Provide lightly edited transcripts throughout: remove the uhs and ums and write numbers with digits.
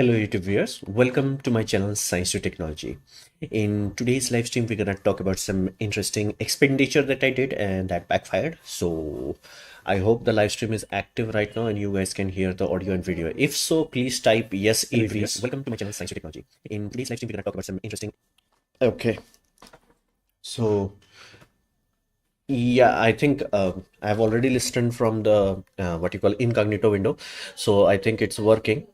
Hello YouTube viewers, welcome to my channel Science to Technology. In today's live stream, we're gonna talk about some interesting expenditure that I did and that backfired. So I hope the live stream is active right now and you guys can hear the audio and video. If so, please type yes Hello every. viewers, welcome to my channel Science to Technology. In today's live stream, we're gonna talk about some interesting. Okay, so yeah, I think I've already listened from the what you call incognito window, so I think it's working.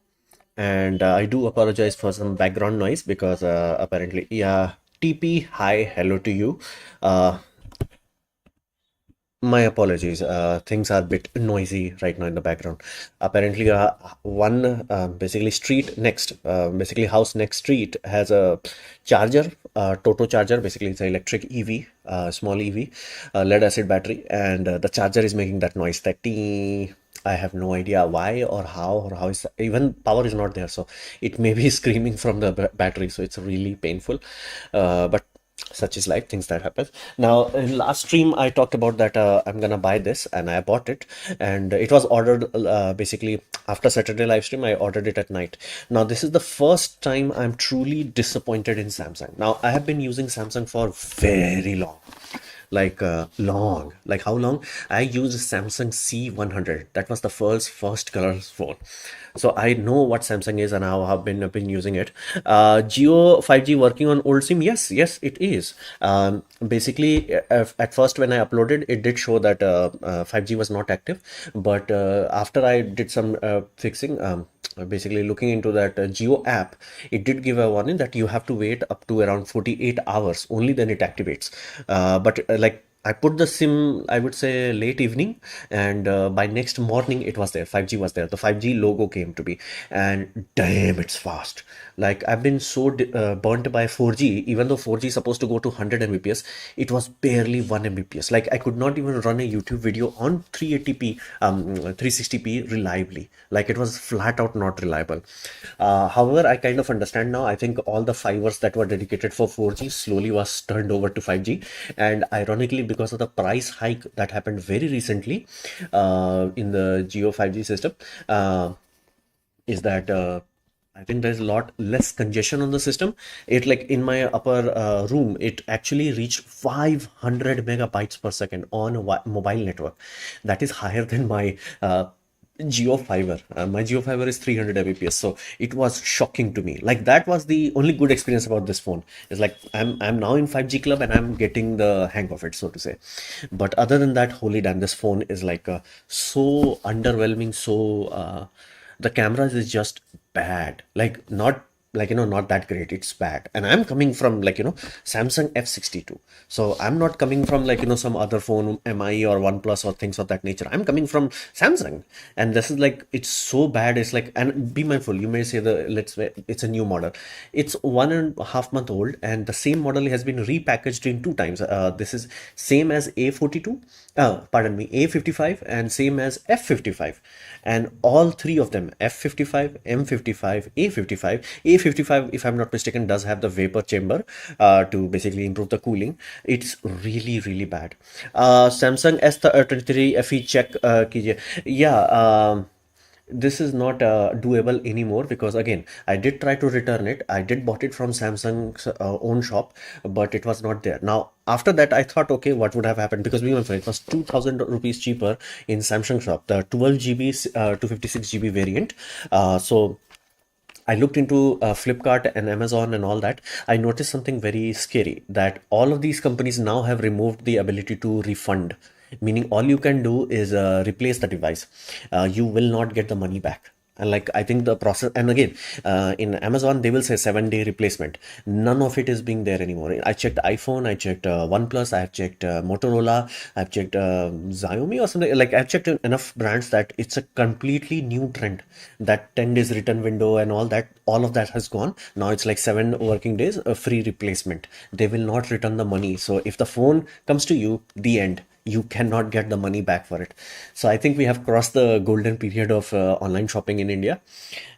And I do apologize for some background noise because apparently, yeah, TP, hi, hello to you. Uh, my apologies. Things are a bit noisy right now in the background. Apparently, one basically street next, basically house next street has a charger, Toto charger. Basically, it's an electric EV, small EV, lead acid battery, and the charger is making that noise. That tee. I have no idea why or how is even power is not there, so it may be screaming from the battery. So it's really painful, but such is life, things that happen. Now in last stream I talked about that I'm gonna buy this and I bought it, and it was ordered basically after Saturday live stream. I ordered it at night. Now this is the first time I'm truly disappointed in Samsung. Now I have been using Samsung for very long, like long, like how long? I used Samsung C100. That was the first color phone, so I know what Samsung is and how I've been using it. Geo 5G working on old SIM? Yes, it is. Basically, at first when I uploaded, it did show that 5G was not active, but after I did some fixing, basically looking into that Geo app, it did give a warning that you have to wait up to around 48 hours, only then it activates. But like I put the SIM, I would say late evening, and by next morning it was there. 5G was there. The 5G logo came to be, and damn, it's fast. Like I've been so burnt by 4G, even though 4G is supposed to go to 100 Mbps, it was barely 1 Mbps. Like I could not even run a YouTube video on 380p, 360p reliably. Like it was flat out not reliable. However, I kind of understand now. I think all the fibers that were dedicated for 4G slowly was turned over to 5G, and ironically, because of the price hike that happened very recently in the Geo 5G system, is that I think there's a lot less congestion on the system. It like in my upper room, it actually reached 500 megabytes per second on a mobile network. That is higher than my Geo fiber. My Geo fiber is 300 Mbps, so it was shocking to me. Like that was the only good experience about this phone. It's like I'm now in 5G club and I'm getting the hang of it, so to say. But other than that, holy damn, this phone is like so underwhelming. So the cameras is just bad. Like not like not that great, it's bad. And I'm coming from like Samsung F62, so I'm not coming from like some other phone, Mi or OnePlus or things of that nature. I'm coming from Samsung, and this is like it's so bad. It's like, and be mindful, you may say it's a new model. It's 1.5 month old, and the same model has been repackaged in two times. This is same as A42, pardon me, A55, and same as F55, and all three of them, F55, M55, A55. A55, if I'm not mistaken, does have the vapor chamber to basically improve the cooling. It's really bad. Samsung S23 FE check कीजिए. Yeah. This is not doable anymore because again I did try to return it. I did bought it from Samsung's own shop, but it was not there. Now after that I thought, okay, what would have happened, because we went for it was 2000 rupees cheaper in Samsung shop, the 12 GB 256 GB variant. So I looked into Flipkart and Amazon and all that. I noticed something very scary, that all of these companies now have removed the ability to refund, meaning all you can do is replace the device. You will not get the money back. And like I think the process, and again, in Amazon they will say 7-day replacement. None of it is being there anymore. I checked iPhone, I checked OnePlus, I've checked Motorola, I've checked Xiaomi or something. Like I've checked enough brands that it's a completely new trend. That 10 days return window and all that, all of that has gone. Now it's like 7 working days, a free replacement. They will not return the money. So if the phone comes to you, the end, you cannot get the money back for it. So I think we have crossed the golden period of online shopping in India,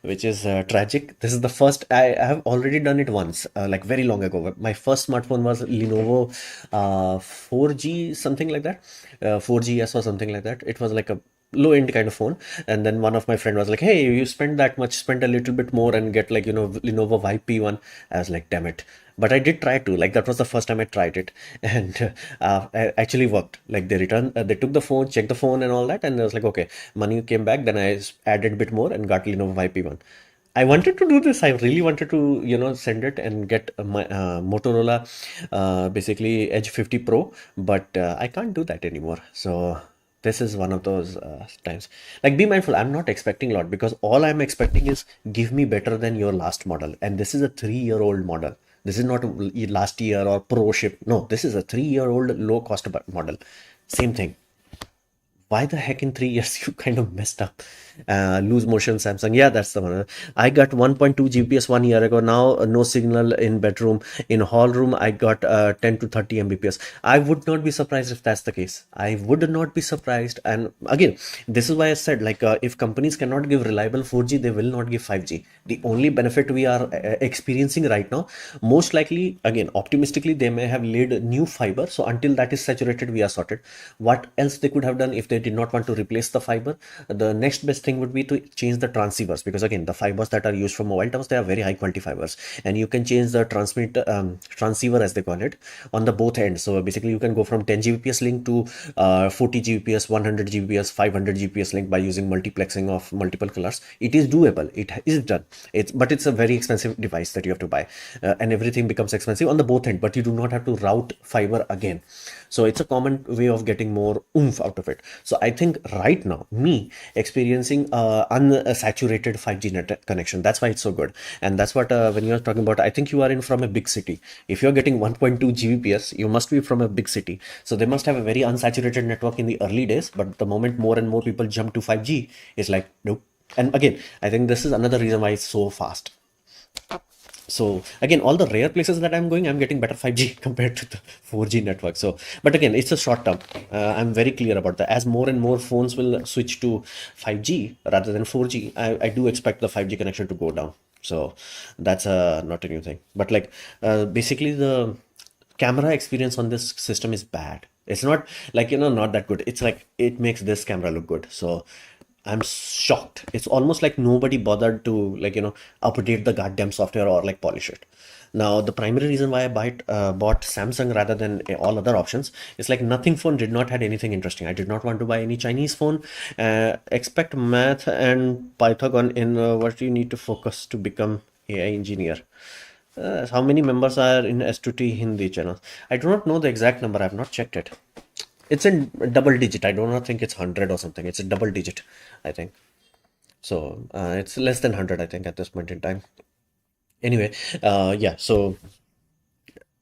which is tragic. This is the first, I have already done it once, like very long ago. My first smartphone was Lenovo 4G, something like that, 4GS or something like that. It was like a low end kind of phone. And then one of my friend was like, hey, you spend that much, spend a little bit more and get like, Lenovo YP1. I was like, damn it. But I did try to, like, that was the first time I tried it. And it actually worked. Like, they returned, they took the phone, checked the phone and all that. And I was like, okay, money came back. Then I added a bit more and got Lenovo YP1. I wanted to do this. I really wanted to, send it and get my Motorola, basically Edge 50 Pro, but I can't do that anymore. So this is one of those times. Like, be mindful. I'm not expecting a lot because all I'm expecting is give me better than your last model, and this is a 3-year-old model. This is not last year or pro ship. No, this is a 3-year-old low cost model. Same thing. Why the heck in 3 years you kind of messed up? Lose motion Samsung. Yeah, that's the one. I got 1.2 Gbps 1 year ago. Now no signal in bedroom. In hall room, I got 10 to 30 Mbps. I would not be surprised if that's the case. I would not be surprised. And again, this is why I said, like, if companies cannot give reliable 4G, they will not give 5G. The only benefit we are experiencing right now, most likely, again, optimistically, they may have laid new fiber. So until that is saturated, we are sorted. What else they could have done if they did not want to replace the fiber? The next best thing would be to change the transceivers, because again, the fibers that are used for mobile towers, they are very high quality fibers, and you can change the transceiver, as they call it, on the both ends. So basically you can go from 10 Gbps link to 40 Gbps, 100 Gbps, 500 Gbps link by using multiplexing of multiple colors. It is doable, it is done. But it's a very expensive device that you have to buy, and everything becomes expensive on the both end, but you do not have to route fiber again. So it's a common way of getting more oomph out of it. So I think right now, me experiencing unsaturated 5G net connection, that's why it's so good. And that's what, when you're talking about, I think you are in from a big city. If you're getting 1.2 Gbps, you must be from a big city. So they must have a very unsaturated network in the early days, but the moment more and more people jump to 5G, it's like, nope. And again, I think this is another reason why it's so fast. So again, all the rare places that I'm going, I'm getting better 5G compared to the 4G network. So, but again, it's a short term. I'm very clear about that. As more and more phones will switch to 5G rather than 4G, I do expect the 5G connection to go down. So that's not a new thing. But like, basically the camera experience on this system is bad. It's not like, not that good. It's like, it makes this camera look good. So I'm shocked. It's almost like nobody bothered to, like, update the goddamn software or like polish it. Now, the primary reason why I bought Samsung rather than all other options is like nothing phone did not had anything interesting. I did not want to buy any Chinese phone. Expect math and Python in what you need to focus to become AI engineer. How many members are in S2T Hindi channel? I do not know the exact number. I have not checked it. It's in double digit. I do not think it's 100 or something. It's a double digit, I think. So it's less than 100, I think, at this point in time. Anyway, yeah. So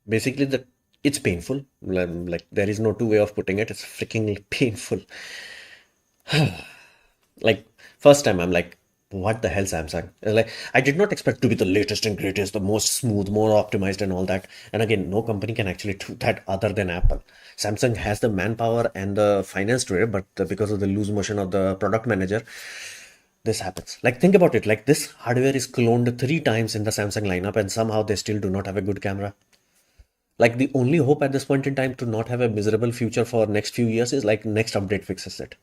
basically, it's painful. Like, there is no two way of putting it. It's freaking painful. Like, first time I'm like, what the hell, Samsung? Like, I did not expect to be the latest and greatest, the most smooth, more optimized and all that. And again, no company can actually do that other than Apple. Samsung has the manpower and the finance to it, but because of the loose motion of the product manager, this happens. Like, think about it. Like, this hardware is cloned 3 times in the Samsung lineup, and somehow they still do not have a good camera. Like, the only hope at this point in time to not have a miserable future for next few years is like next update fixes it.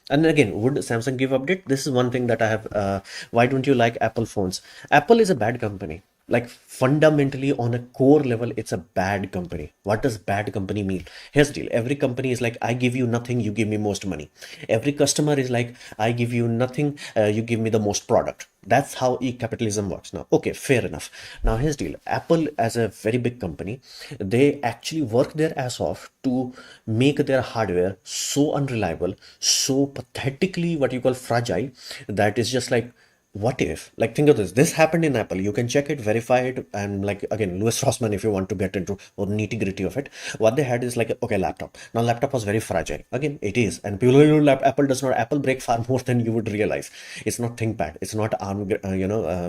And again, would Samsung give update? This is one thing that I have. Why don't you like Apple phones? Apple is a bad company. Like, fundamentally, on a core level, it's a bad company. What does bad company mean? Here's the deal. Every company is like, I give you nothing, you give me most money. Every customer is like, I give you nothing, you give me the most product. That's how capitalism works. Now, okay, fair enough. Now, here's the deal. Apple, as a very big company, they actually work their ass off to make their hardware so unreliable, so pathetically what you call fragile, that is just like, what if, like, think of this happened in Apple. You can check it, verify it, and like, again, Louis Rossmann, if you want to get into or nitty gritty of it, what they had is like, okay, laptop. Now, laptop was very fragile. Again, it is, and people, Apple does not, Apple break far more than you would realize. It's not ThinkPad, it's not ARM,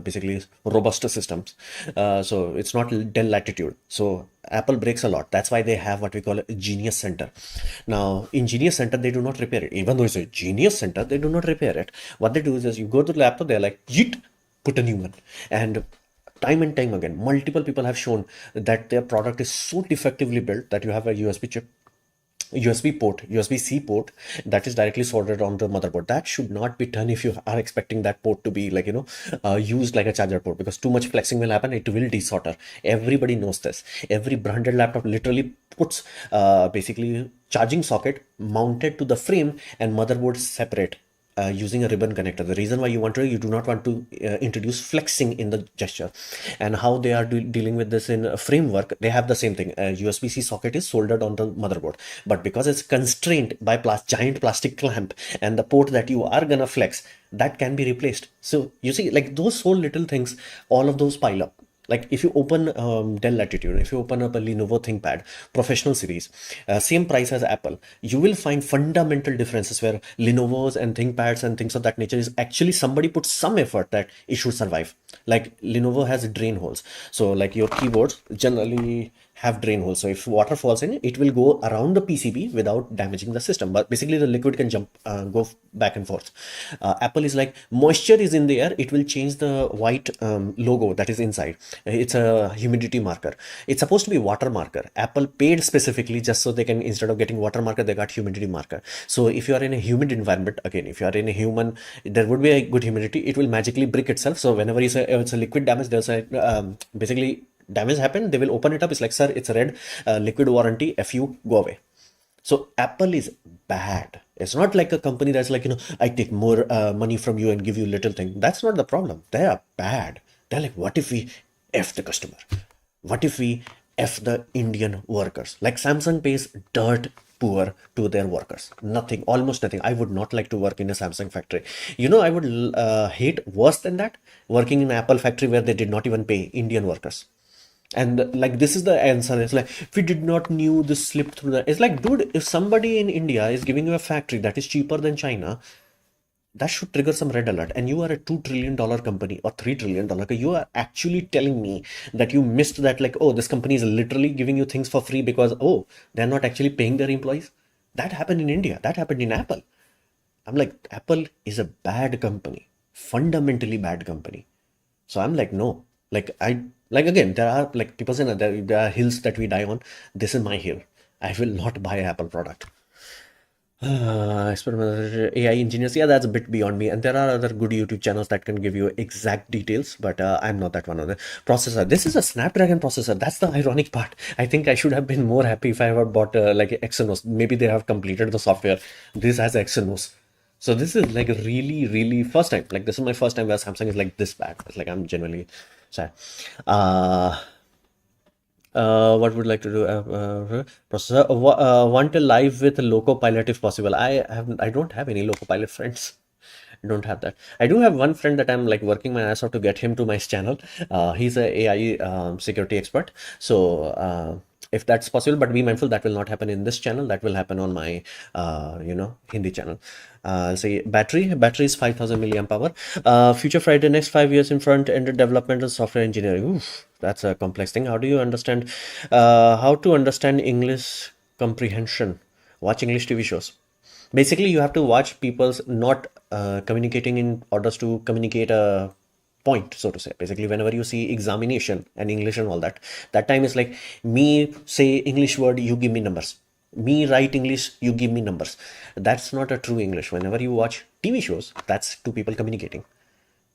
basically robust systems. So it's not Dell Latitude. So Apple breaks a lot. That's why they have what we call a Genius Center. Now, in Genius Center, they do not repair it. Even though it's a Genius Center, they do not repair it. What they do is you go to the laptop, they're like, yeet, put a new one. And time and time again, multiple people have shown that their product is so defectively built that you have a USB chip USB-C port that is directly soldered on the motherboard. That should not be done if you are expecting that port to be like, used like a charger port, because too much flexing will happen. It will desolder. Everybody knows this. Every branded laptop literally puts basically charging socket mounted to the frame and motherboard separate using a ribbon connector. The reason why you do not want to introduce flexing in the gesture. And how they are dealing with this in a framework, they have the same thing. A USB-C socket is soldered on the motherboard, but because it's constrained by giant plastic clamp and the port that you are gonna flex, that can be replaced. So you see, like those whole little things, all of those pile up. Like if you open Dell Latitude, if you open up a Lenovo ThinkPad Professional Series, same price as Apple, you will find fundamental differences where Lenovo's and ThinkPads and things of that nature is actually somebody put some effort that it should survive. Like Lenovo has drain holes, so like your keyboards generally have drain holes. So if water falls in, it will go around the PCB without damaging the system. But basically, the liquid can go back and forth. Apple is like moisture is in the air, it will change the white logo that is inside. It's a humidity marker. It's supposed to be water marker. Apple paid specifically just so they can, instead of getting water marker, they got humidity marker. So if you are in a humid environment, again, if you are in a human, there would be a good humidity. It will magically brick itself. So whenever you say it's a liquid damage, there's a basically damage happened, they will open it up. It's like, sir, it's a red liquid warranty, if you go away. So Apple is bad. It's not like a company that's like, I take more money from you and give you little thing. That's not the problem. They are bad. They're like, what if we F the customer? What if we F the Indian workers? Like Samsung pays dirt poor to their workers. Nothing, almost nothing. I would not like to work in a Samsung factory. I would hate worse than that, working in an Apple factory where they did not even pay Indian workers. And like this is the answer. It's like, we did not knew this slipped through the. It's like, dude, if somebody in India is giving you a factory that is cheaper than China, that should trigger some red alert. And you are a $2 trillion company or $3 trillion company. You are actually telling me that you missed that, like, oh, this company is literally giving you things for free because, oh, they're not actually paying their employees. That happened in India. That happened in Apple. I'm like, Apple is a bad company, fundamentally bad company. So I'm like, no, like again, there are like people say there are hills that we die on. This is my hill. I will not buy Apple product. Experimental AI engineers, yeah, that's a bit beyond me. And there are other good YouTube channels that can give you exact details, but I'm not that one of them. Processor, this is a Snapdragon processor. That's the ironic part. I think I should have been more happy if I had bought like Exynos. Maybe they have completed the software. This has Exynos. So this is like really, really first time. Like this is my first time where Samsung is like this bad. It's like I'm genuinely sad. Uh, what would like to do? Processor. Want a live with Loco Pilot if possible. I don't have any Loco Pilot friends. I don't have that. I do have one friend that I'm like working my ass off to get him to my channel. He's a AI security expert. So if that's possible, but be mindful that will not happen in this channel. That will happen on my Hindi channel. Say battery is 5,000 milliamp hour. Future Friday, next 5 years in front end development and software engineering. Oof, that's a complex thing. How do you understand how to understand English comprehension? Watch English TV shows. Basically, you have to watch people's not communicating in orders to communicate a point, so to say. Basically, whenever you see examination and English and all that, that time is like me say English word, you give me numbers. Me write English, you give me numbers. That's not a true English. Whenever you watch TV shows, that's two people communicating.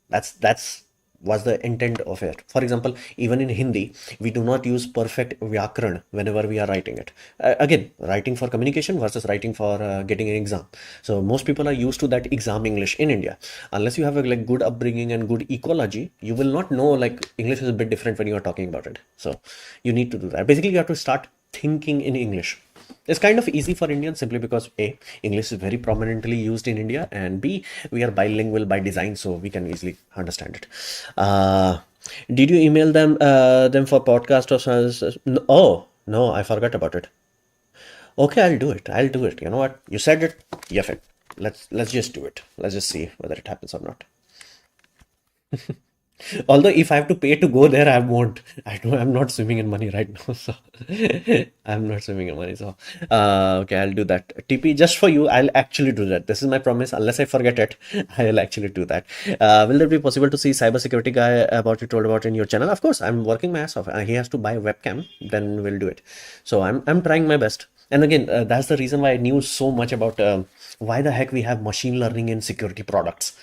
That's was the intent of it. For example, even in Hindi, we do not use perfect vyakran whenever we are writing it. Again, writing for communication versus writing for getting an exam. So most people are used to that exam English in India. Unless you have a like good upbringing and good ecology, you will not know like English is a bit different when you are talking about it. So you need to do that. Basically, you have to start thinking in English. It's kind of easy for Indians simply because A, English is very prominently used in India, and B, we are bilingual by design, so we can easily understand it. Did you email them for podcast or something? No, oh no, I forgot about it. Okay, I'll do it. I'll do it. You know what? You said it. Yeah, fit. Let's just do it. Let's just see whether it happens or not. Although if I have to pay to go there, I won't. I'm not swimming in money right now, so I'm not swimming in money. So okay, I'll do that. TP just for you. I'll actually do that. This is my promise. Unless I forget it, I'll actually do that. Will it be possible to see cybersecurity guy about you told about in your channel? Of course, I'm working my ass off. He has to buy a webcam, then we'll do it. So I'm trying my best. And again, that's the reason why I knew so much about why the heck we have machine learning in security products.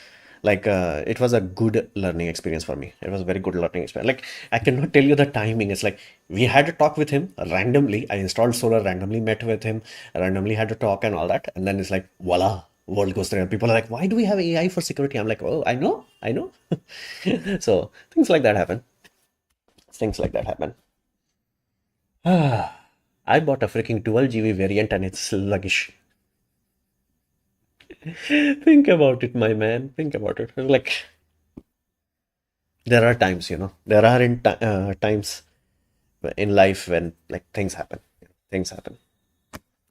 Like it was a good learning experience for me. It was a very good learning experience. Like I cannot tell you the timing. It's like we had a talk with him randomly. I installed Solar, randomly met with him, randomly had a talk and all that. And then it's like, voila, world goes there. People are like, why do we have AI for security? I'm like, oh, I know, I know. So things like that happen. Things like that happen. I bought a freaking 12 GB variant and it's sluggish. Think about it, my man. Think about it. Like, there are times, there are times in life when like things happen. Things happen.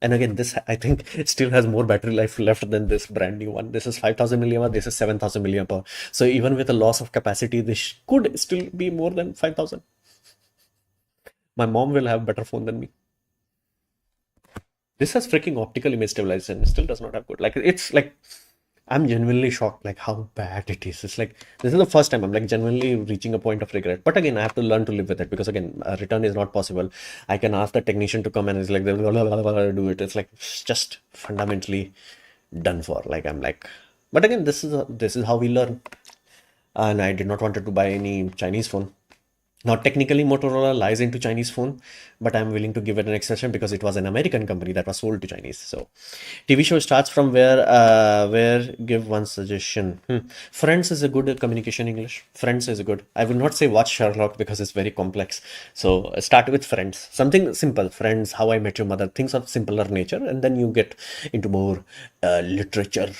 And again, this I think it still has more battery life left than this brand new one. This is 5,000 milliamp hour. This is 7,000 milliamp hour. So even with a loss of capacity, this could still be more than 5,000. My mom will have better phone than me. This has freaking optical image stabilization. It still does not have good. Like it's like I'm genuinely shocked like how bad it is. It's like this is the first time I'm like genuinely reaching a point of regret. But again, I have to learn to live with it because again, a return is not possible. I can ask the technician to come and it's like they'll do it. It's like it's just fundamentally done for. Like I'm like, but again, this is how we learn. And I did not wanted to buy any Chinese phone. Now, technically, Motorola lies into Chinese phone, but I'm willing to give it an exception because it was an American company that was sold to Chinese. So, TV show starts from where give one suggestion. Friends is a good communication English. Friends is good. I will not say watch Sherlock because it's very complex. So, start with Friends. Something simple. Friends, How I Met Your Mother. Things of simpler nature, and then you get into more literature,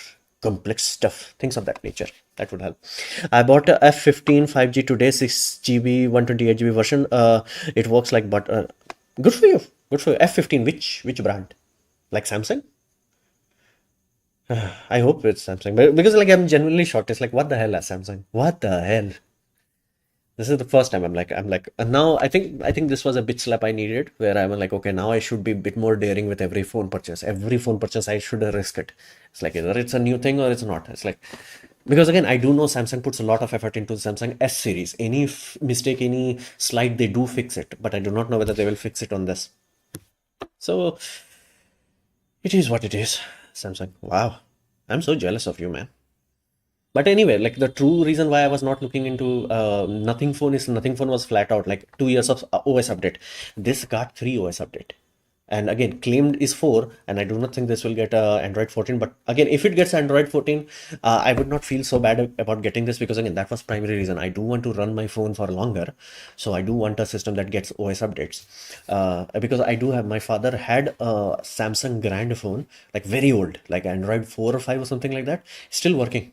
complex stuff, things of that nature. That would help. I bought a F15 5G today, 6 GB, 128 GB version. It works like but good for you. Good for you. F15, which brand? Like Samsung? I hope it's Samsung. But because like I'm genuinely shocked. It's like what the hell is Samsung? What the hell? This is the first time I'm like and now I think this was a bit slap I needed where I'm like okay now I should be a bit more daring with every phone purchase. Every phone purchase I should risk it. It's like either it's a new thing or it's not. It's like because again I do know Samsung puts a lot of effort into the Samsung S series. Any mistake, any slide they do fix it, but I do not know whether they will fix it on this. So it is what it is. Samsung. Wow. I'm so jealous of you, man. But anyway, like the true reason why I was not looking into Nothing phone is Nothing phone was flat out like 2 years of OS update. This got 3 OS update. And again, claimed is 4, and I do not think this will get Android 14. But again, if it gets Android 14, I would not feel so bad about getting this because again, that was primary reason. I do want to run my phone for longer, so I do want a system that gets OS updates. Because I do have my father had a Samsung Grand phone, like very old, like Android 4 or 5 or something like that, still working.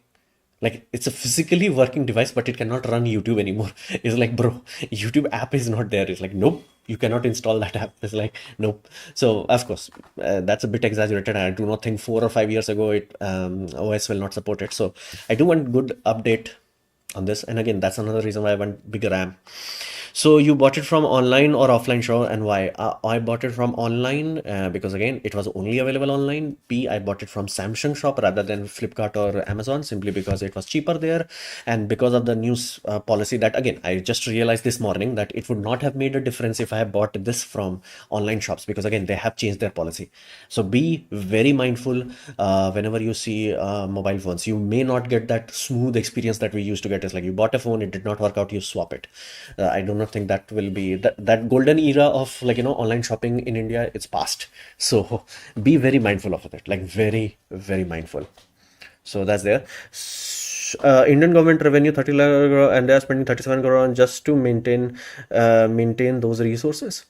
Like it's a physically working device, but it cannot run YouTube anymore. It's like, bro, YouTube app is not there. It's like, nope, you cannot install that app. It's like, nope. So of course, that's a bit exaggerated. I do not think 4 or 5 years ago it OS will not support it. So I do want good update on this. And again, that's another reason why I want bigger RAM. So you bought it from online or offline shop and why? I bought it from online because again, it was only available online. B, I bought it from Samsung shop rather than Flipkart or Amazon simply because it was cheaper there. And because of the news policy that again, I just realized this morning that it would not have made a difference if I had bought this from online shops because again, they have changed their policy. So be very mindful whenever you see mobile phones. You may not get that smooth experience that we used to get. It's like you bought a phone, it did not work out, you swap it. I do not think that will be that golden era of like online shopping in India. It's past. So be very mindful of it. Like very very mindful. So that's there. Indian government revenue 30 lakh crore and they are spending 37 crore on just to maintain those resources.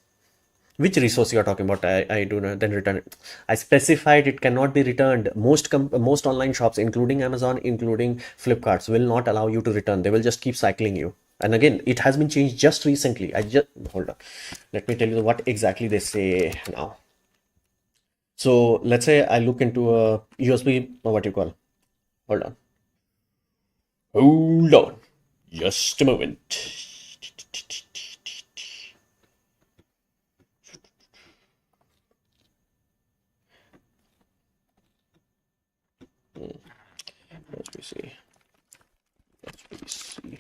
Which resource you are talking about? I do not then return it. I specified it cannot be returned. Most online shops, including Amazon, including Flipkarts, will not allow you to return. They will just keep cycling you. And again, it has been changed just recently. I just hold on. Let me tell you what exactly they say now. So let's say I look into a USB, or what you call. Hold on. Hold on. Just a moment. Let me see. Let me see.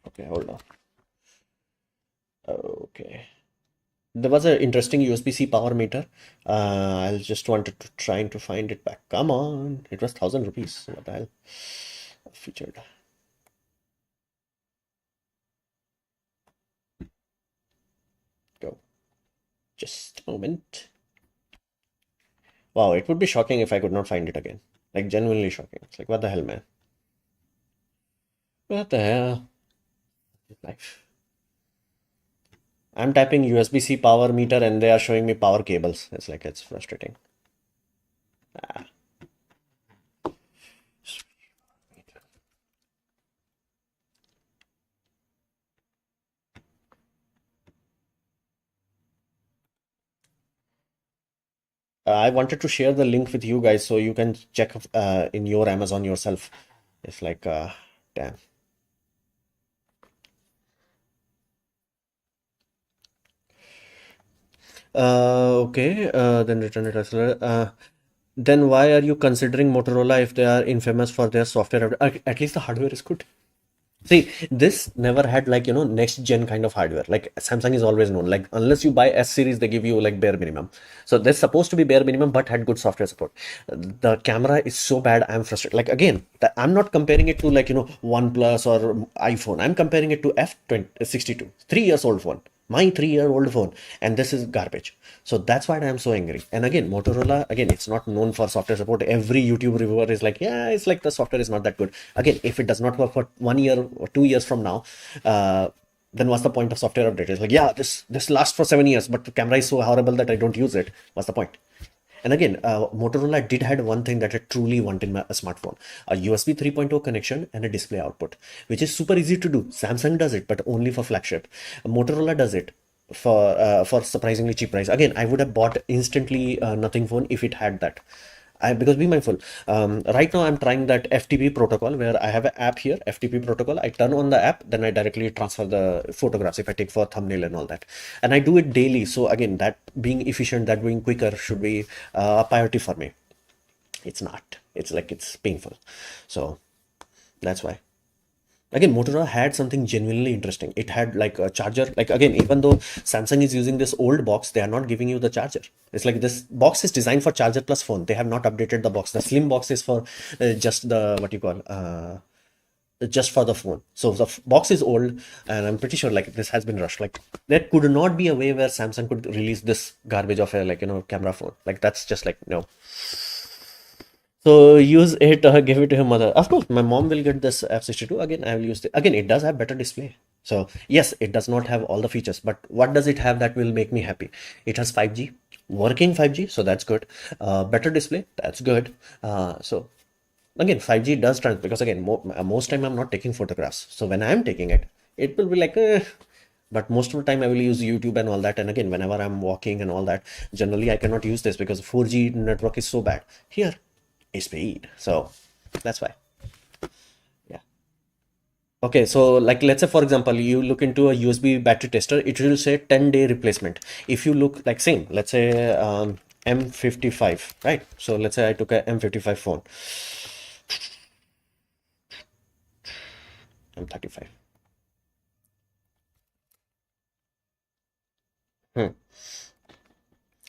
Okay, hold on. Okay. There was an interesting USB-C power meter. I just wanted to trying to find it back. Come on, it was 1,000 rupees. What the hell? Featured. Go. Just a moment. Wow, it would be shocking if I could not find it again. Like genuinely shocking. It's like what the hell, man? What the hell? Life. I'm typing USB-C power meter and they are showing me power cables. It's like it's frustrating. Ah. I wanted to share the link with you guys so you can check in your Amazon yourself. It's like, damn. Okay, then return it as well. Then why are you considering Motorola if they are infamous for their software? At least the hardware is good. See, this never had like, next gen kind of hardware. Like Samsung is always known. Like unless you buy S series, they give you like bare minimum. So this supposed to be bare minimum, but had good software support. The camera is so bad, I'm frustrated. Like again, I'm not comparing it to like, OnePlus or iPhone. I'm comparing it to F62, 3 years old phone. My 3 year old phone, and this is garbage. So that's why I'm so angry. And again, Motorola, again, it's not known for software support. Every YouTube reviewer is like, yeah, it's like the software is not that good. Again, if it does not work for 1 year or 2 years from now, then what's the point of software update? It's like, yeah, this lasts for 7 years, but the camera is so horrible that I don't use it. What's the point? And again, Motorola did had one thing that I truly want in a smartphone: a USB 3.0 connection and a display output, which is super easy to do. Samsung does it, but only for flagship. Motorola does it for surprisingly cheap price. Again, I would have bought instantly nothing phone if it had that. Because be mindful. Right now, I'm trying that FTP protocol where I have an app here, FTP protocol. I turn on the app, then I directly transfer the photographs if I take for thumbnail and all that. And I do it daily. So again, that being efficient, that being quicker should be a priority for me. It's not. It's like it's painful. So that's why. Again, Motorola had something genuinely interesting. It had like a charger. Like again, even though Samsung is using this old box, they are not giving you the charger. It's like this box is designed for charger plus phone. They have not updated the box. The slim box is for just the what you call just for the phone. So the box is old, and I'm pretty sure like this has been rushed. Like there could not be a way where Samsung could release this garbage of a like camera phone. Like that's just like no. So use it, give it to your mother. Of course, my mom will get this F62. Again, I will use it. Again, it does have better display. So yes, it does not have all the features, but what does it have that will make me happy? It has 5G, working 5G, so that's good. Better display, that's good. So again, 5G does trans because again, most time I'm not taking photographs. So when I'm taking it, it will be like, but most of the time I will use YouTube and all that. And again, whenever I'm walking and all that, generally I cannot use this because 4G network is so bad. Here, speed. So that's why. Yeah. Okay. So like let's say for example, you look into a USB battery tester, it will say 10-day replacement. If you look like same, let's say M55, right? So let's say I took a M55 phone. M35. Hmm.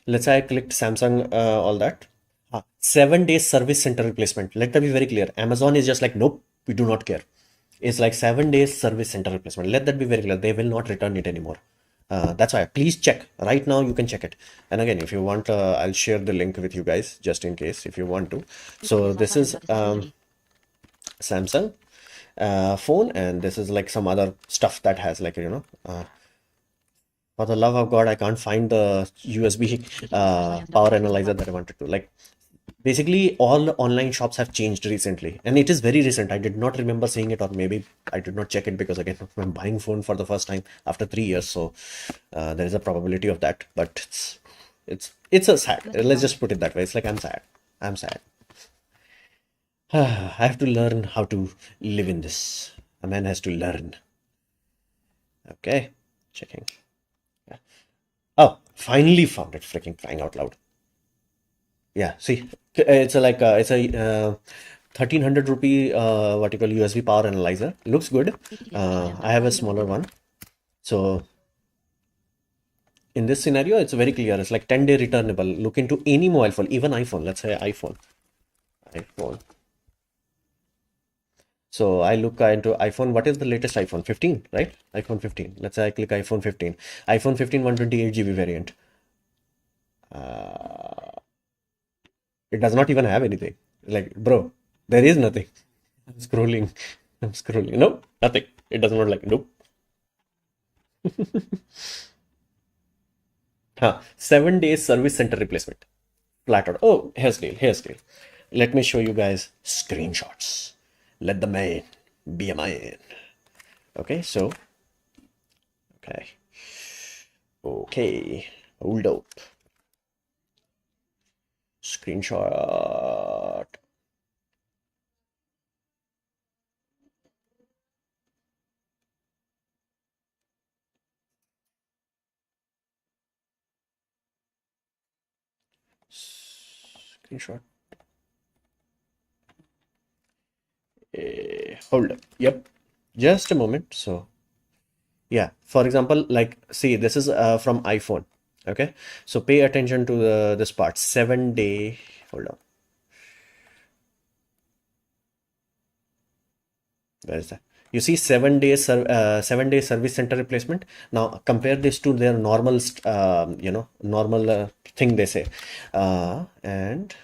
Let's say I clicked Samsung, all that. 7 days service center replacement. Let that be very clear. Amazon is just like, nope, we do not care. It's like 7 days service center replacement. Let that be very clear. They will not return it anymore. That's why. Please check. Right now, you can check it. And again, if you want, I'll share the link with you guys just in case if you want to. So this is Samsung phone, and this is like some other stuff that has like for the love of God, I can't find the USB power analyzer that I wanted to. Like, basically, all online shops have changed recently, and it is very recent. I did not remember seeing it, or maybe I did not check it because again, I'm buying phone for the first time after 3 years, so there is a probability of that. But it's a sad. Let's just put it that way. It's like I'm sad. I'm sad. I have to learn how to live in this. A man has to learn. Okay, checking. Yeah. Oh, finally found it. Freaking crying out loud. Yeah, see, it's a like it's a 1,300 rupee what you call USB power analyzer. Looks good. I have a smaller one, so In this scenario, it's very clear. It's like 10-day returnable. Look into any mobile phone, even iPhone. Let's say iPhone. So I look into iPhone. What is the latest iPhone? 15, right? iPhone 15. Let's say I click iPhone 15. iPhone 15 128 GB variant. Uh, it does not even have anything. Like, bro, there is nothing. I'm scrolling. I'm scrolling. No, nothing. It does not like, nope. Huh. 7 days service center replacement. Flat out. Oh, here's deal. Here's deal. Let me show you guys screenshots. Let the man be a man. Okay, so, okay. Okay. Hold up. Screenshot. Screenshot. Hold up. Yep. Just a moment. So, yeah. For example, like, see, this is from iPhone. Okay. So pay attention to this part. 7 day. Hold on. Where is that? You see 7 day service center replacement. Now compare this to their normal, normal thing they say. And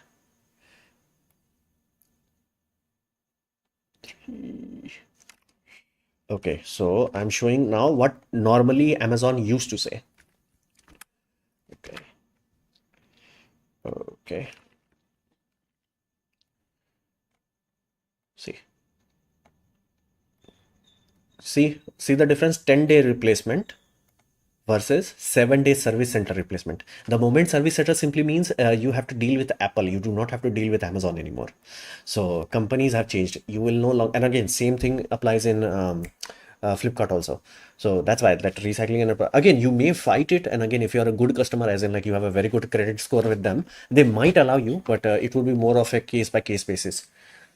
okay, so I'm showing now what normally Amazon used to say. Okay, okay. See, see the difference. 10-day replacement versus 7 day service center replacement. The moment service center simply means you have to deal with Apple. You do not have to deal with Amazon anymore. So companies have changed. You will no longer, and again, same thing applies in Flipkart also. So that's why that recycling and again, you may fight it. And again, if you are a good customer, as in like you have a very good credit score with them, they might allow you, but it will be more of a case by case basis.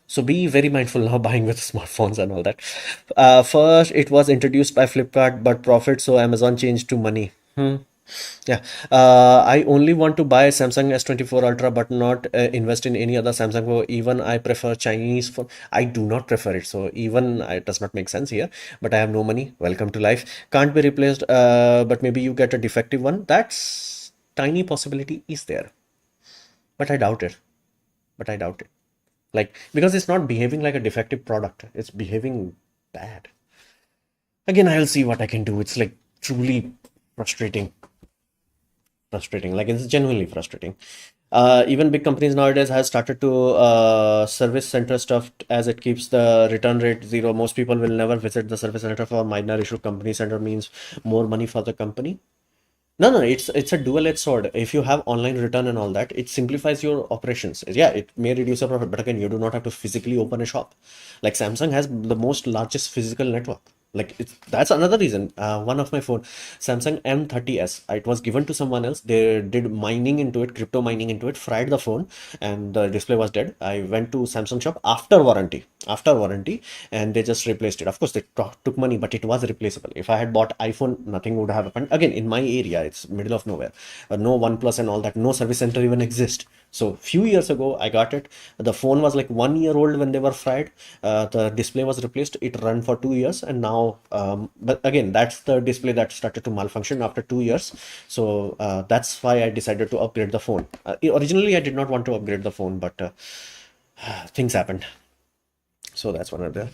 So be very mindful now buying with smartphones and all that. First, it was introduced by Flipkart, but profit, so Amazon changed to money. Yeah. I only want to buy Samsung S24 Ultra, but not invest in any other Samsung phone. Even I prefer Chinese phone. I do not prefer it. So even it does not make sense here. But I have no money. Welcome to life. Can't be replaced. But maybe you get a defective one. That's tiny possibility is there. But I doubt it. But I doubt it. Like, because it's not behaving like a defective product, it's behaving bad. Again, I'll see what I can do. It's like truly frustrating. Frustrating. Like, it's genuinely frustrating. Even big companies nowadays has started to service center stuff as it keeps the return rate zero. Most people will never visit the service center for minor issue. Company center means more money for the company. No, no, it's a dual-edged sword. If you have online return and all that, it simplifies your operations. Yeah, it may reduce your profit, but again, you do not have to physically open a shop. Like Samsung has the most largest physical network. Like that's another reason. One of my phone, Samsung M30s, it was given to someone else. They did mining into it, crypto mining into it, fried the phone, and the display was dead. I went to Samsung shop after warranty, and they just replaced it. Of course, they took money, but it was replaceable. If I had bought iPhone, nothing would have happened. Again, in my area, it's middle of nowhere. No OnePlus and all that. No service center even exists. So few years ago, I got it. The phone was like 1 year old when they were fried. The display was replaced. It ran for 2 years, and now, but again, that's the display that started to malfunction after 2 years. So that's why I decided to upgrade the phone. Originally, I did not want to upgrade the phone, but things happened. So that's one of the.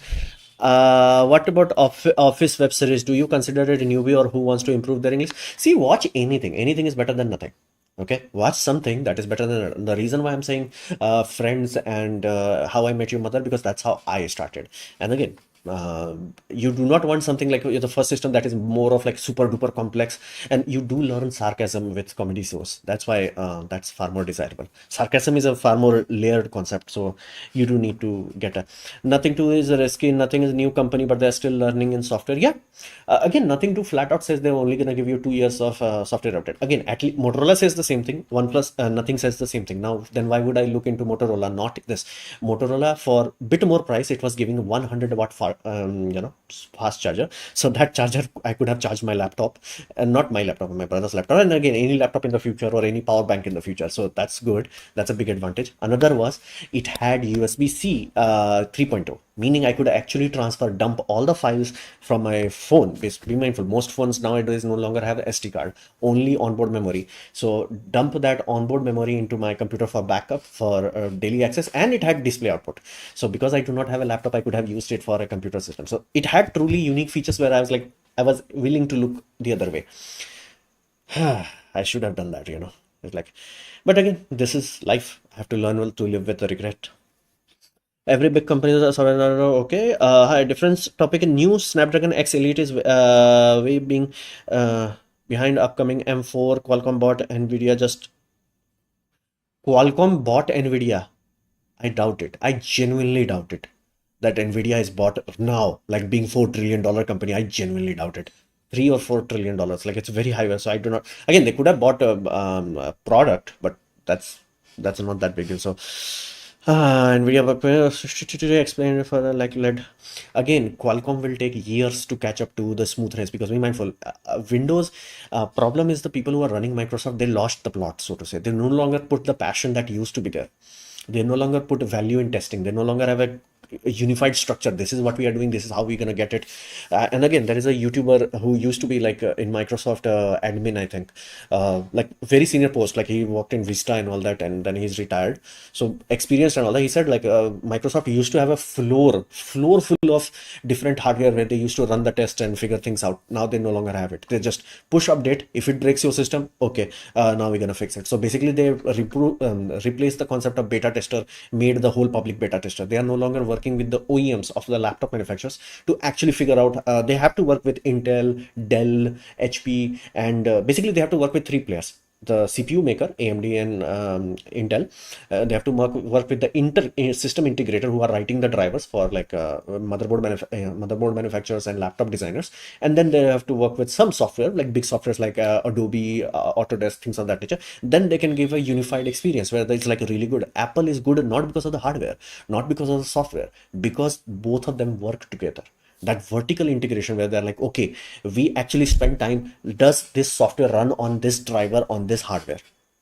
What about Office web series? Do you consider it a newbie or who wants to improve their English? See, watch anything. Anything is better than nothing. Okay, watch something that is better than the reason why I'm saying Friends and How I Met Your Mother, because that's how I started. And again, uh, you do not want something like the first system that is more of like super duper complex, and you do learn sarcasm with comedy shows. That's why that's far more desirable. Sarcasm is a far more layered concept, so you do need to get a. Nothing to is risky, nothing is a new company, but they're still learning in software. Yeah, again, nothing to flat out says they're only going to give you 2 years of software update. Again, at least Motorola says the same thing. OnePlus, nothing says the same thing. Now, then why would I look into Motorola? Not this. Motorola, for bit more price, it was giving 100 watt fast charger. So that charger I could have charged my laptop, and not my laptop, my brother's laptop, and again any laptop in the future or any power bank in the future. So that's good. That's a big advantage. Another was it had USB-C 3.0, meaning I could actually dump all the files from my phone. Be mindful, most phones nowadays no longer have SD card, only onboard memory. So dump that onboard memory into my computer for backup, for daily access, and it had display output. So because I do not have a laptop, I could have used it for a computer system. So it had truly unique features where I was willing to look the other way. I should have done that, It's like, but again, this is life. I have to learn well to live with the regret. Every big company is okay. Hi, different topic. New Snapdragon X Elite is way being behind upcoming M4. Qualcomm bought Nvidia. I doubt it. I genuinely doubt it. That Nvidia is bought now, like being $4 trillion company. I genuinely doubt it. $3 or $4 trillion. Like it's very high. So I do not. Again, they could have bought a product, but that's not that big deal. So Nvidia explained further, like led again. Qualcomm will take years to catch up to the smoothness because be mindful. Windows problem is the people who are running Microsoft. They lost the plot, so to say. They no longer put the passion that used to be there. They no longer put value in testing. They no longer have a unified structure. This is what we are doing. This is how we're going to get it. And again, there is a YouTuber who used to be like in Microsoft admin, I think, like very senior post. Like he worked in Vista and all that, and then he's retired. So experienced and all that. He said like Microsoft used to have a floor full of different hardware where they used to run the test and figure things out. Now they no longer have it. They just push update. If it breaks your system, okay, now we're gonna fix it. So basically, they replaced the concept of beta tester, made the whole public beta tester. They are no longer working with the OEMs of the laptop manufacturers to actually figure out. They have to work with Intel, Dell, HP, and basically they have to work with three players: the CPU maker, AMD and Intel. They have to work with the system integrator who are writing the drivers for like motherboard manufacturers and laptop designers. And then they have to work with some software, like big softwares like Adobe, Autodesk, things of that nature. Then they can give a unified experience where it's like really good. Apple is good not because of the hardware, not because of the software, because both of them work together. That vertical integration where they're like, okay, we actually spend time, does this software run on this driver on this hardware?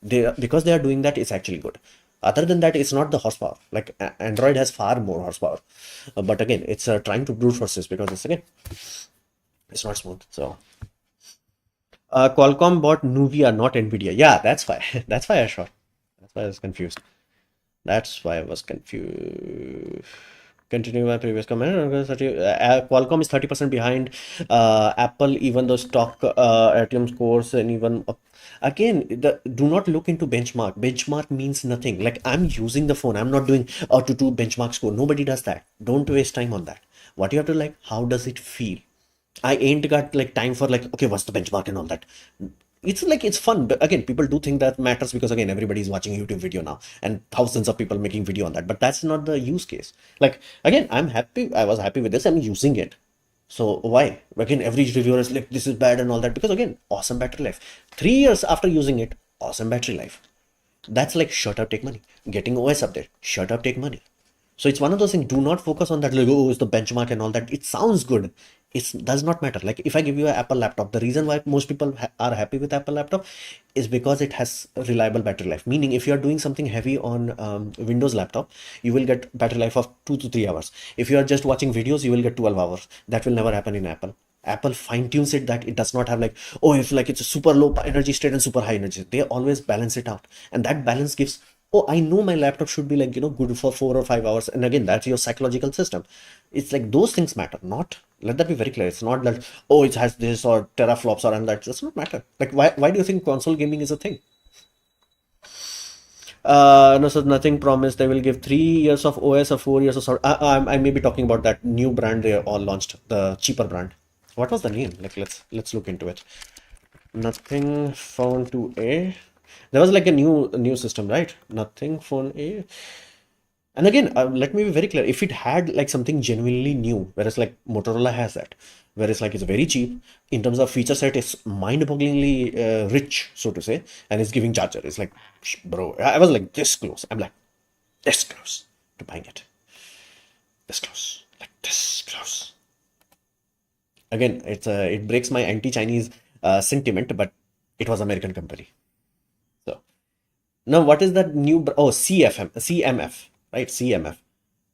Because they are doing that, it's actually good. Other than that, it's not the horsepower. Like Android has far more horsepower, but again, it's trying to brute force this because it's not smooth. So Qualcomm bought Nuvia, not Nvidia. Yeah, that's why. That's why I shot. That's why I was confused. That's why I was confused. Continue my previous comment. Qualcomm is 30% behind Apple, even though stock Atom scores and even again, do not look into benchmark. Benchmark means nothing. Like I'm using the phone, I'm not doing to do benchmark score. Nobody does that. Don't waste time on that. What you have to like, how does it feel? I ain't got like time for like, okay, what's the benchmark and all that. It's like it's fun, but again, people do think that matters because again, everybody's watching YouTube video now and thousands of people making video on that. But that's not the use case. Like again, I'm happy. I was happy with this. I'm using it. So why? Again, every reviewer is like, this is bad and all that because again, awesome battery life. 3 years after using it, awesome battery life. That's like shut up, take money. Getting OS update, shut up, take money. So it's one of those things. Do not focus on that. Like, oh, it's the benchmark and all that. It sounds good. It does not matter. Like if I give you an Apple laptop, the reason why most people are happy with Apple laptop is because it has reliable battery life. Meaning, if you are doing something heavy on Windows laptop, you will get battery life of 2 to 3 hours. If you are just watching videos, you will get 12 hours. That will never happen in Apple. Apple fine tunes it that it does not have like, oh, if like it's a super low energy state and super high energy. They always balance it out, and that balance gives, oh, I know my laptop should be like, good for 4 or 5 hours. And again, that's your psychological system. It's like those things matter, not, let that be very clear. It's not that, oh, it has this or teraflops or and that. Does not matter. Like, why do you think console gaming is a thing? No, so nothing promised. They will give 3 years of OS or 4 years of software. I may be talking about that new brand they all launched, the cheaper brand. What was the name? Like, let's look into it. Nothing phone 2A. There was like a new system, right? Nothing phone A. And again, let me be very clear. If it had like something genuinely new, whereas like Motorola has that, whereas like it's very cheap in terms of feature set, it's mind-bogglingly rich, so to say, and it's giving charger. It's like, bro, I was like this close. I'm like this close to buying it. This close, like this close. Again, it breaks my anti-Chinese sentiment, but it was American company. So now, what is that new? Oh, CMF, right? CMF,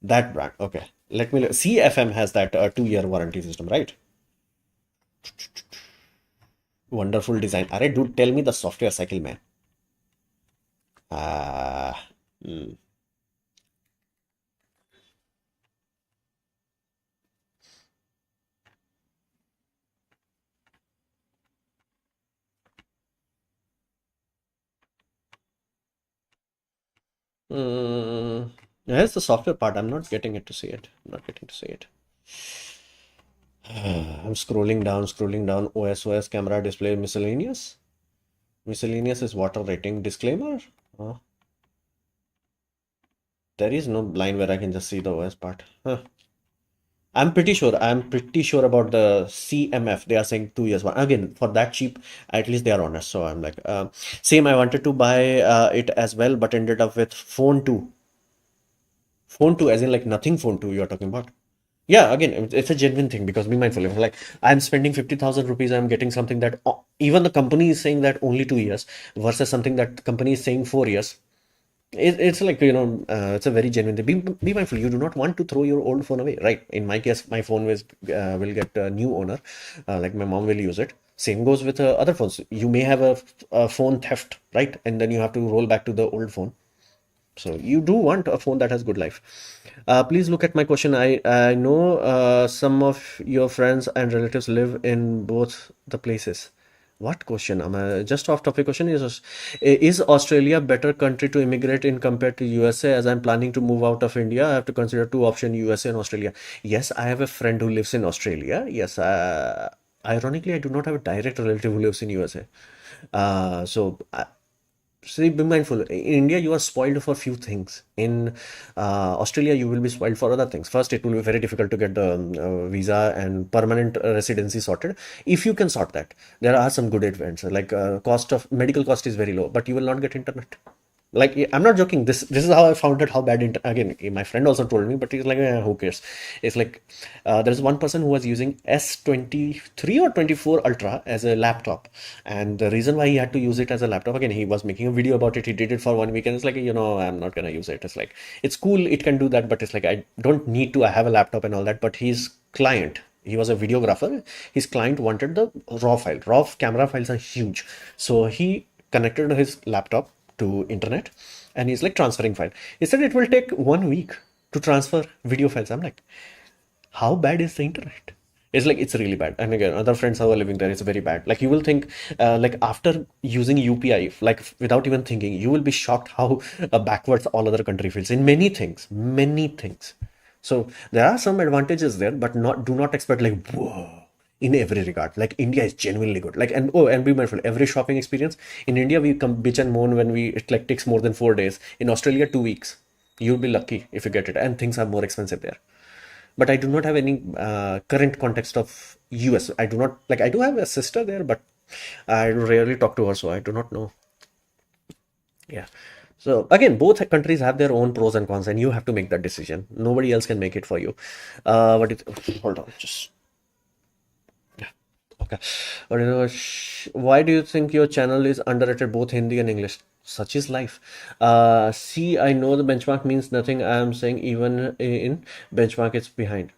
that brand. Okay, let me. CFM has that 2 year warranty system, right? Wonderful design. Arey, dude, tell me the software cycle, man. Ah, hmm. Mm, here's the software part. I'm not getting it to see it. I'm not getting to see it. I'm scrolling down. OS camera display miscellaneous. Miscellaneous is water rating disclaimer. Uh, there is no line where I can just see the OS part. Huh. I'm pretty sure. I'm pretty sure about the CMF. They are saying 2 years. Again, for that cheap, at least they are honest. So I'm like, same. I wanted to buy it as well, but ended up with phone two. Phone two, as in like nothing phone two. You're talking about. Yeah, again, it's a genuine thing because be mindful. If like I'm spending 50,000 rupees, I'm getting something that even the company is saying that only 2 years versus something that the company is saying 4 years. It's like, it's a very genuine thing. Be mindful. You do not want to throw your old phone away, right? In my case, my phone will get a new owner. Like my mom will use it. Same goes with other phones. You may have a phone theft, right? And then you have to roll back to the old phone. So you do want a phone that has good life. Please look at my question. I know some of your friends and relatives live in both the places. What question? Just off topic question is Australia better country to immigrate in compared to USA? As I'm planning to move out of India, I have to consider two options: USA and Australia. Yes, I have a friend who lives in Australia. Yes, ironically, I do not have a direct relative who lives in USA. So See, be mindful. In India, you are spoiled for few things. In Australia, you will be spoiled for other things. First, it will be very difficult to get the visa and permanent residency sorted. If you can sort that, there are some good advantages. Like cost of medical cost is very low, but you will not get internet. Like I'm not joking. This is how I found out how bad again. My friend also told me, but he's like, who cares? It's like there's one person who was using S23 or 24 Ultra as a laptop, and the reason why he had to use it as a laptop, again, he was making a video about it. He did it for 1 week, and it's like, I'm not gonna use it. It's like it's cool, it can do that, but it's like I don't need to. I have a laptop and all that. But his client, he was a videographer. His client wanted the raw file. Raw camera files are huge, so he connected his laptop to internet, and he's like transferring file. He said it will take 1 week to transfer video files. I'm like, how bad is the internet? It's like it's really bad. And again, other friends who are living there, it's very bad. Like you will think, like after using UPI, like without even thinking, you will be shocked how backwards all other country feels in many things, many things. So there are some advantages there, but not do not expect like whoa in every regard. Like India is genuinely good. Like and be mindful, every shopping experience in India we come bitch and moan when it like takes more than 4 days. In Australia, 2 weeks. You'll be lucky if you get it, and things are more expensive there. But I do not have any current context of US. I do not like. I do have a sister there, but I rarely talk to her, so I do not know. Yeah. So again, both countries have their own pros and cons, and you have to make that decision. Nobody else can make it for you. What it? Hold on, just okay. Why do you think your channel is underrated both Hindi and English? Such is life. See, I know the benchmark means nothing. I am saying even in benchmark, it's behind.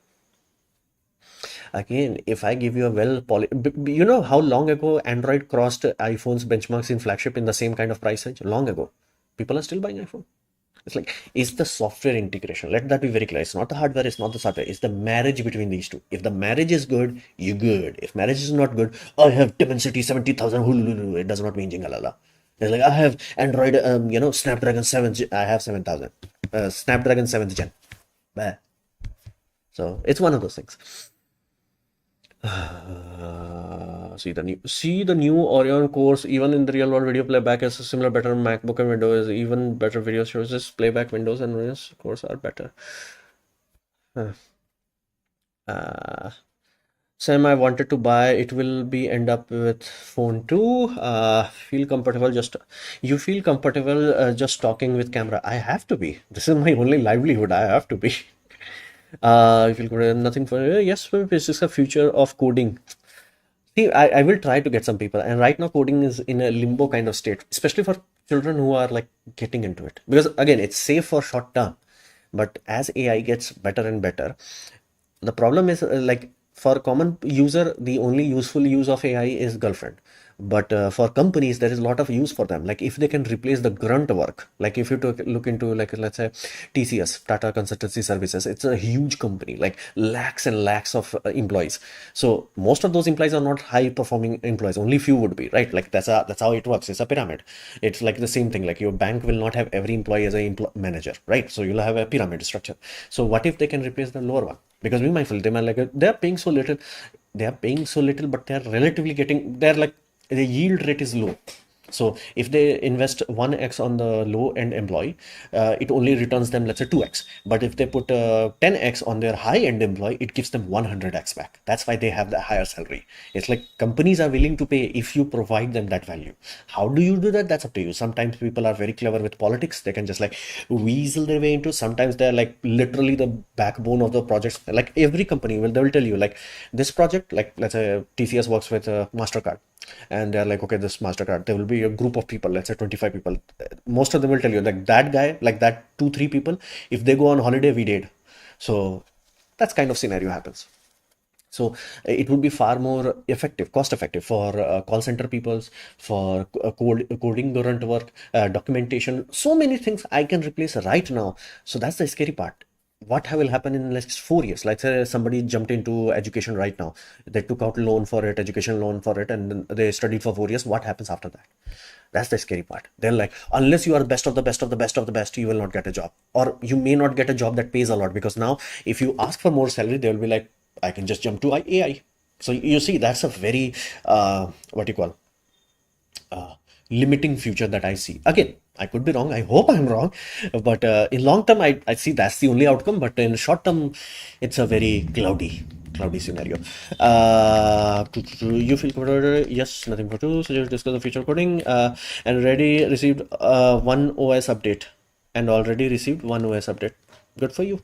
Again, if I give you a you know how long ago Android crossed iPhone's benchmarks in flagship in the same kind of price range? Long ago. People are still buying iPhone. It's like, is the software integration. Let that be very clear. It's not the hardware, it's not the software, it's the marriage between these two. If the marriage is good, you're good. If marriage is not good, I have Dimensity 70,000, hulululu. It does not mean jingalala. It's like, I have Android, Snapdragon 7th, I have 7,000. Snapdragon 7th gen. Bah. So it's one of those things. See the new Orion course. Even in the real world, video playback is similar, better MacBook and Windows. Even better video sources, playback Windows and Windows course are better. Huh. Uh, Sam, I wanted to buy. It will be end up with phone too. Feel comfortable. You feel comfortable just talking with camera. I have to be. This is my only livelihood. I have to be. You feel good, nothing for yes, it's just a future of coding. See, I will try to get some people, and right now coding is in a limbo kind of state, especially for children who are like getting into it. Because again, it's safe for short term, but as AI gets better and better, the problem is like for common user, the only useful use of AI is girlfriend. But for companies, there is a lot of use for them. Like if they can replace the grunt work, like if you look into like let's say TCS, Tata Consultancy Services, it's a huge company, like lakhs and lakhs of employees. So most of those employees are not high performing employees. Only few would be, right? Like that's how it works. It's a pyramid. It's like the same thing. Like your bank will not have every employee as a manager, right? So you'll have a pyramid structure. So what if they can replace the lower one? Because be mindful, they might like they're paying so little, but they're relatively getting, they're like the yield rate is low. So if they invest 1x on the low end employee, it only returns them, let's say 2x. But if they put 10x on their high end employee, it gives them 100x back. That's why they have the higher salary. It's like companies are willing to pay if you provide them that value. How do you do that? That's up to you. Sometimes people are very clever with politics. They can just like weasel their way into. Sometimes they're like literally the backbone of the projects. Like every company will, they will tell you like this project, like let's say TCS works with MasterCard, and they're like, okay, this MasterCard, there will be a group of people, let's say 25 people. Most of them will tell you like that guy, like that two three people, if they go on holiday, we did. So that's kind of scenario happens. So it would be far more effective, cost effective for call center peoples, for coding current work, documentation, so many things I can replace right now. So that's the scary part. What will happen in the next 4 years? Like say somebody jumped into education right now, they took out loan for it, education loan for it, and then they studied for 4 years. What happens after that? That's the scary part. They're like, unless you are best of the best of the best of the best, you will not get a job, or you may not get a job that pays a lot, because now if you ask for more salary, they will be like, I can just jump to AI. So you see, that's a very what you call limiting future that I see. Again, I could be wrong. I hope I'm wrong, but in long term, I see that's the only outcome. But in short term, it's a very cloudy scenario. You feel comfortable? Yes, nothing for two. So just discuss the future coding and already received one OS update and already received one OS update. Good for you.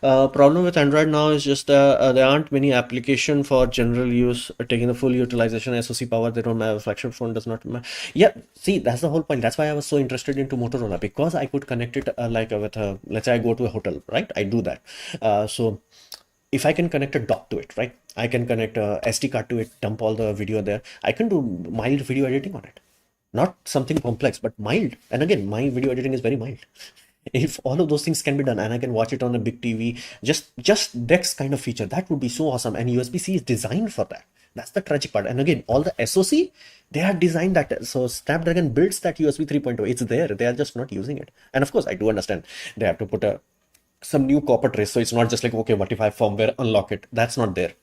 Problem with Android now is just there aren't many application for general use taking the full utilization SoC power. They don't have a flagship phone does not. Yeah, see, that's the whole point. That's why I was so interested into Motorola, because I could connect it like with let's say I go to a hotel, right? I do that. So if I can connect a dock to it, right? I can connect a SD card to it, dump all the video there. I can do mild video editing on it. Not something complex, but mild. And again, my video editing is very mild. If all of those things can be done and I can watch it on a big TV, just Dex kind of feature, that would be so awesome. And USB-C is designed for that. That's the tragic part. And again, all the SoC, they are designed that. So Snapdragon builds that USB 3.0. It's there. They are just not using it. And of course, I do understand they have to put some new copper trace. So it's not just like, okay, what if I firmware unlock it? That's not there,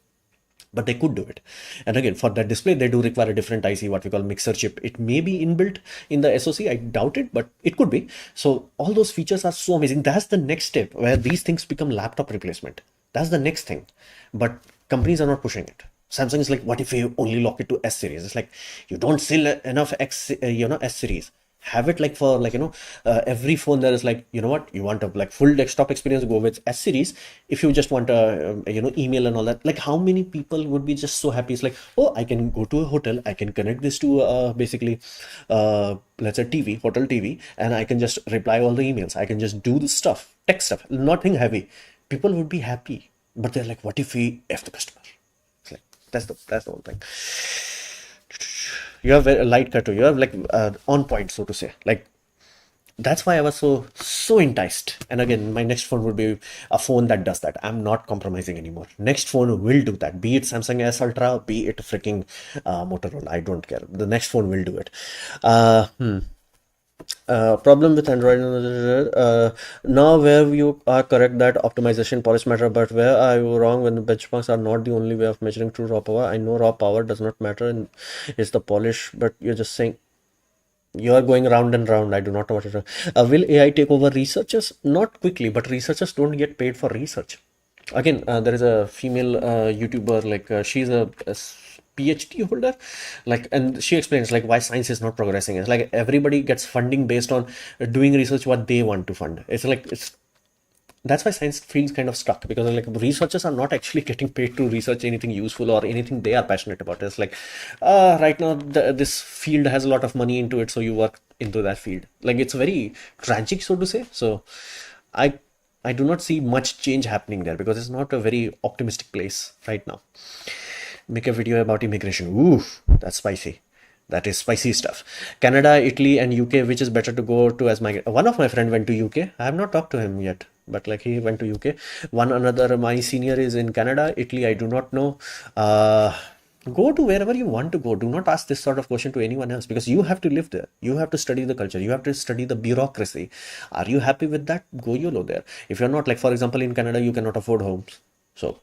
but they could do it. And again, for that display, they do require a different IC, what we call mixer chip. It may be inbuilt in the SoC, I doubt it, but it could be. So all those features are so amazing. That's the next step where these things become laptop replacement. That's the next thing, but companies are not pushing it. Samsung is like, what if you only lock it to S series? It's like, you don't sell enough S series. Have it like for like every phone there is like, you know what, you want a like full desktop experience, go with S series. If you just want a email and all that, like how many people would be just so happy? It's like, oh, I can go to a hotel, I can connect this to basically let's say TV, hotel TV, and I can just reply all the emails, I can just do this stuff, tech stuff, nothing heavy. People would be happy. But they're like, what if we F the customer? It's like, that's the whole thing. You have a light cut, you have like on point, so to say. Like that's why I was so enticed. And again, my next phone would be a phone that does that. I'm not compromising anymore. Next phone will do that. Be it Samsung S Ultra, be it freaking Motorola. I don't care. The next phone will do it. Problem with Android now, where you are correct that optimization polish matter, but where are you wrong when the benchmarks are not the only way of measuring true raw power? I know raw power does not matter and it's the polish, but you're just saying you are going round and round. I do not know what it is. Will AI take over researchers? Not quickly, but researchers don't get paid for research. Again, there is a female YouTuber, like she's a PhD holder, like, and she explains like why science is not progressing. It's like everybody gets funding based on doing research what they want to fund. It's like that's why science feels kind of stuck, because like researchers are not actually getting paid to research anything useful or anything they are passionate about. It's like right now this field has a lot of money into it, so you work into that field. Like it's very tragic, so to say. So i I do not see much change happening there, because it's not a very optimistic place right now. Make a video about immigration. Ooh, that's spicy. That is spicy stuff. Canada, Italy, and UK. Which is better to go to as my? One of my friend went to UK. I have not talked to him yet, but like he went to UK. One another, my senior is in Canada. Italy, I do not know. Go to wherever you want to go. Do not ask this sort of question to anyone else, because you have to live there. You have to study the culture. You have to study the bureaucracy. Are you happy with that? Go YOLO there. If you're not, like for example, in Canada, you cannot afford homes. So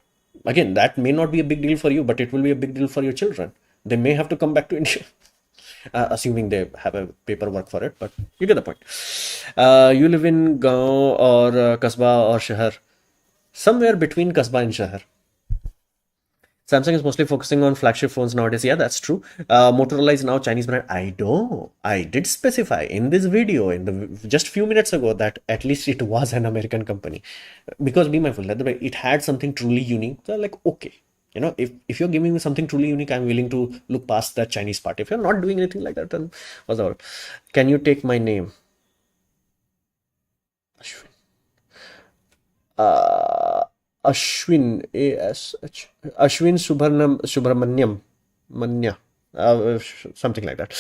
again, that may not be a big deal for you, but it will be a big deal for your children. They may have to come back to India, assuming they have a paperwork for it, but you get the point. You live in gaon or kasba or shahar? Somewhere between kasba and shahar. Samsung is mostly focusing on flagship phones nowadays. Yeah, that's true. Motorola is now Chinese brand. I know. I did specify in this video in the just few minutes ago that at least it was an American company. Because be mindful that it had something truly unique. So like, okay, you know, if you're giving me something truly unique, I'm willing to look past that Chinese part. If you're not doing anything like that, then what's the word? Can you take my name? uh, Ashwin, ASH, Ashwin Subramanyam, Manya, something like that.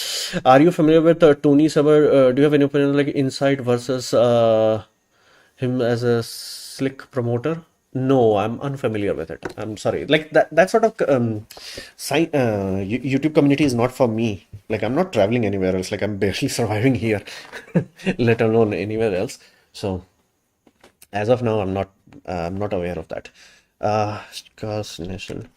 Are you familiar with Tony Saber? Do you have any opinion like Insight versus him as a slick promoter? No, I'm unfamiliar with it. I'm sorry. Like that sort of YouTube community is not for me. Like I'm not traveling anywhere else. Like I'm barely surviving here, let alone anywhere else. So as of now, I'm not aware of that. Cause Nation.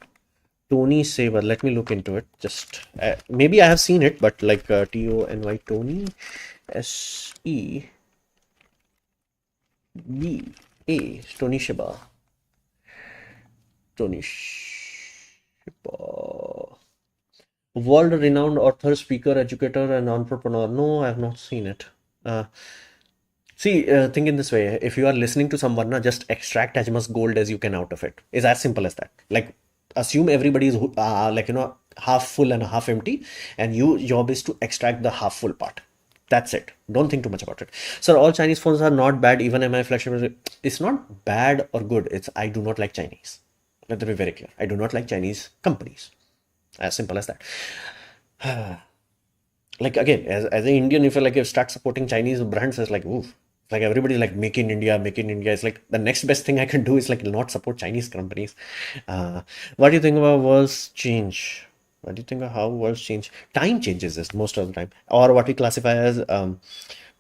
Tony Saber. Let me look into it. Just maybe I have seen it, but like Tony Tony SEB Tony Shiba. Tony Shiba. World-renowned author, speaker, educator, and entrepreneur. No, I have not seen it. See, think in this way. If you are listening to someone, na, just extract as much gold as you can out of it. It's as simple as that. Like, assume everybody is like, you know, half full and half empty, and your job is to extract the half full part. That's it. Don't think too much about it. So all Chinese phones are not bad. Even MI flagship, it's not bad or good. It's I do not like Chinese. Let that be very clear. I do not like Chinese companies. As simple as that. Like again, as an Indian, if you start supporting Chinese brands, it's like oof. Like everybody like make in India, make in India. It's like the next best thing I can do is like not support Chinese companies. What do you think about world's change? What do you think of how worlds change? Time changes this most of the time, or what we classify as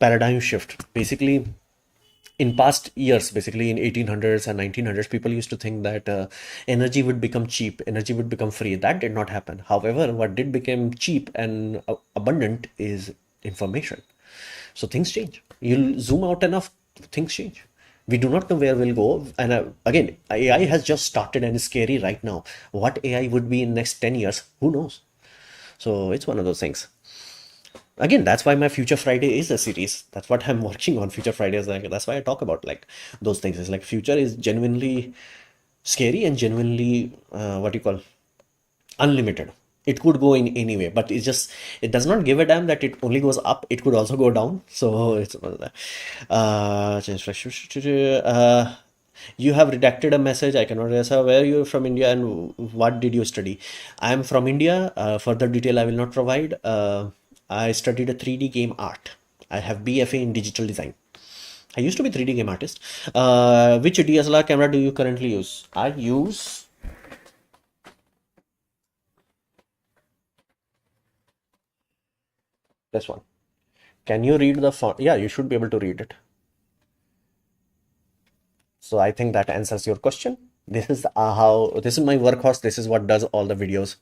paradigm shift. Basically, in past years, basically in 1800s and 1900s, people used to think that energy would become cheap, energy would become free. That did not happen. However, what did become cheap and abundant is information. So things change. You zoom out enough, things change. We do not know where we'll go. And again, AI has just started and is scary right now. What AI would be in next 10 years, who knows? So it's one of those things. Again, that's why my Future Friday is a series. That's what I'm working on. Future Fridays. Like that's why I talk about like those things. It's like future is genuinely scary and genuinely what you call unlimited. It could go in any way, but it does not give a damn that it only goes up. It could also go down. So it's you have redacted a message. I cannot answer. Where you from India and what did you study? I am from India. Further detail I will not provide. I studied a 3D game art. I have BFA in digital design. I used to be 3D game artist. Which DSLR camera do you currently use? I use this one. Can you read the font? Yeah, you should be able to read it. So I think that answers your question. This is this is my workhorse. This is what does all the videos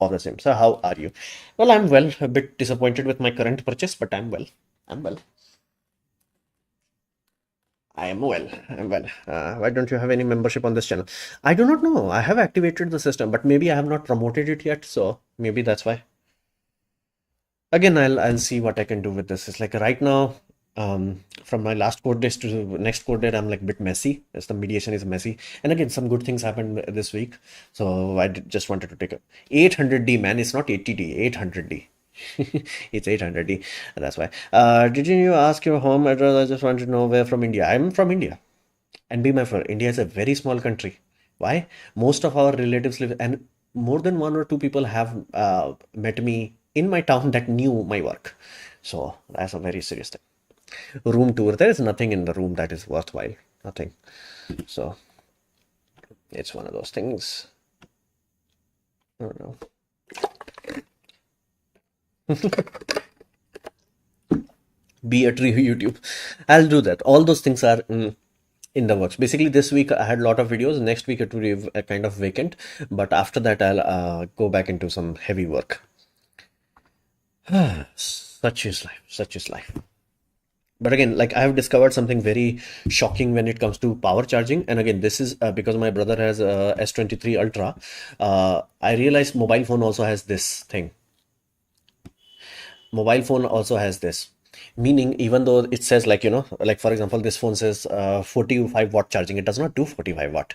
of the same. So how are you? Well, I'm well. A bit disappointed with my current purchase, but I'm well. I'm well. I am well. I'm well. Why don't you have any membership on this channel? I do not know. I have activated the system, but maybe I have not promoted it yet. So maybe that's why. Again, I'll see what I can do with this. It's like right now, from my last court days to next court date, I'm like a bit messy as the mediation is messy. And again, some good things happened this week. So just wanted to take a 800D, man. It's not 80D, 800D. It's 800D. That's why. Didn't you ask your home address? I just wanted to know where from India. I'm from India. And be my friend, India is a very small country. Why? Most of our relatives live, and more than one or two people have met me in my town that knew my work. So that's a very serious thing. Room tour, there is nothing in the room that is worthwhile. Nothing. So it's one of those things. I don't know. Be a tree YouTube. I'll do that. All those things are in the works. Basically, this week I had a lot of videos. Next week it will be a kind of vacant. But after that, I'll go back into some heavy work. Such is life. Such is life. But again, like I have discovered something very shocking when it comes to power charging. And again, this is because my brother has a S23 Ultra. I realized mobile phone also has this thing. Mobile phone also has this, meaning even though it says like, like for example, this phone says 45 watt charging, it does not do 45 watt.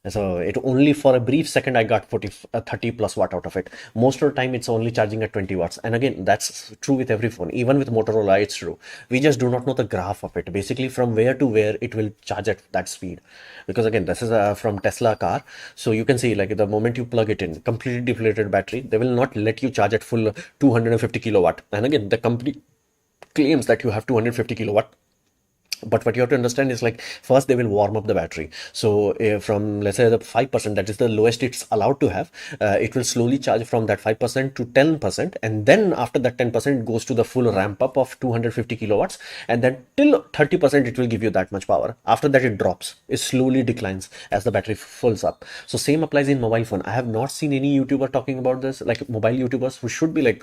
So it only for a brief second I got 30 plus watt out of it. Most of the time it's only charging at 20 watts. And again, that's true with every phone. Even with Motorola, it's true. We just do not know the graph of it. Basically, from where to where it will charge at that speed. Because again, this is from Tesla car. So you can see like the moment you plug it in, completely deflated battery, they will not let you charge at full 250 kilowatt. And again, the company claims that you have 250 kilowatt, but what you have to understand is like first they will warm up the battery. So from let's say the 5%, that is the lowest it's allowed to have, it will slowly charge from that 5% to 10%, and then after that 10% it goes to the full ramp up of 250 kilowatts, and then till 30% it will give you that much power. After that it drops, it slowly declines as the battery fills up. So same applies in mobile phone. I have not seen any YouTuber talking about this, like mobile YouTubers who should be like,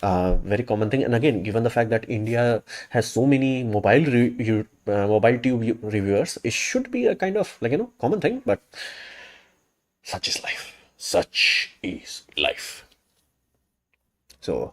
very common thing. And again, given the fact that India has so many mobile tube reviewers, it should be a kind of like, common thing. But such is life. Such is life. So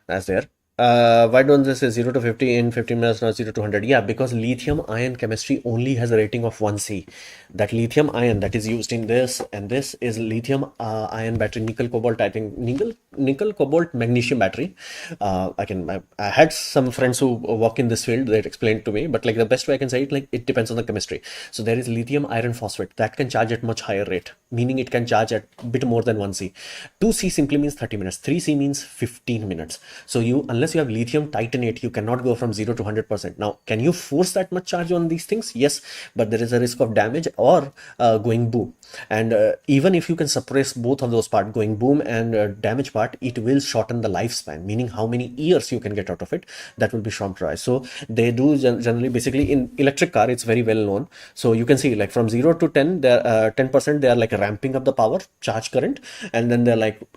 that's there. Why don't they say 0 to 50 in 15 minutes, not 0 to 100? Yeah, because lithium ion chemistry only has a rating of 1C. That lithium ion that is used in this, and this is lithium ion battery, nickel cobalt, I think nickel cobalt magnesium battery. I had some friends who work in this field that explained to me, but like the best way I can say it, like it depends on the chemistry. So there is lithium iron phosphate that can charge at much higher rate, meaning it can charge at a bit more than 1C. 2C simply means 30 minutes, 3C means 15 minutes. So unless you have lithium titanate, you cannot go from 0 to 100%. Now, can you force that much charge on these things? Yes, but there is a risk of damage or going boom. And even if you can suppress both of those parts, going boom and damage part, it will shorten the lifespan, meaning how many years you can get out of it, that will be shorter. So they do generally, basically in electric car, it's very well known. So you can see like from 0 to 10, they're 10%, they are like ramping up the power charge current, and then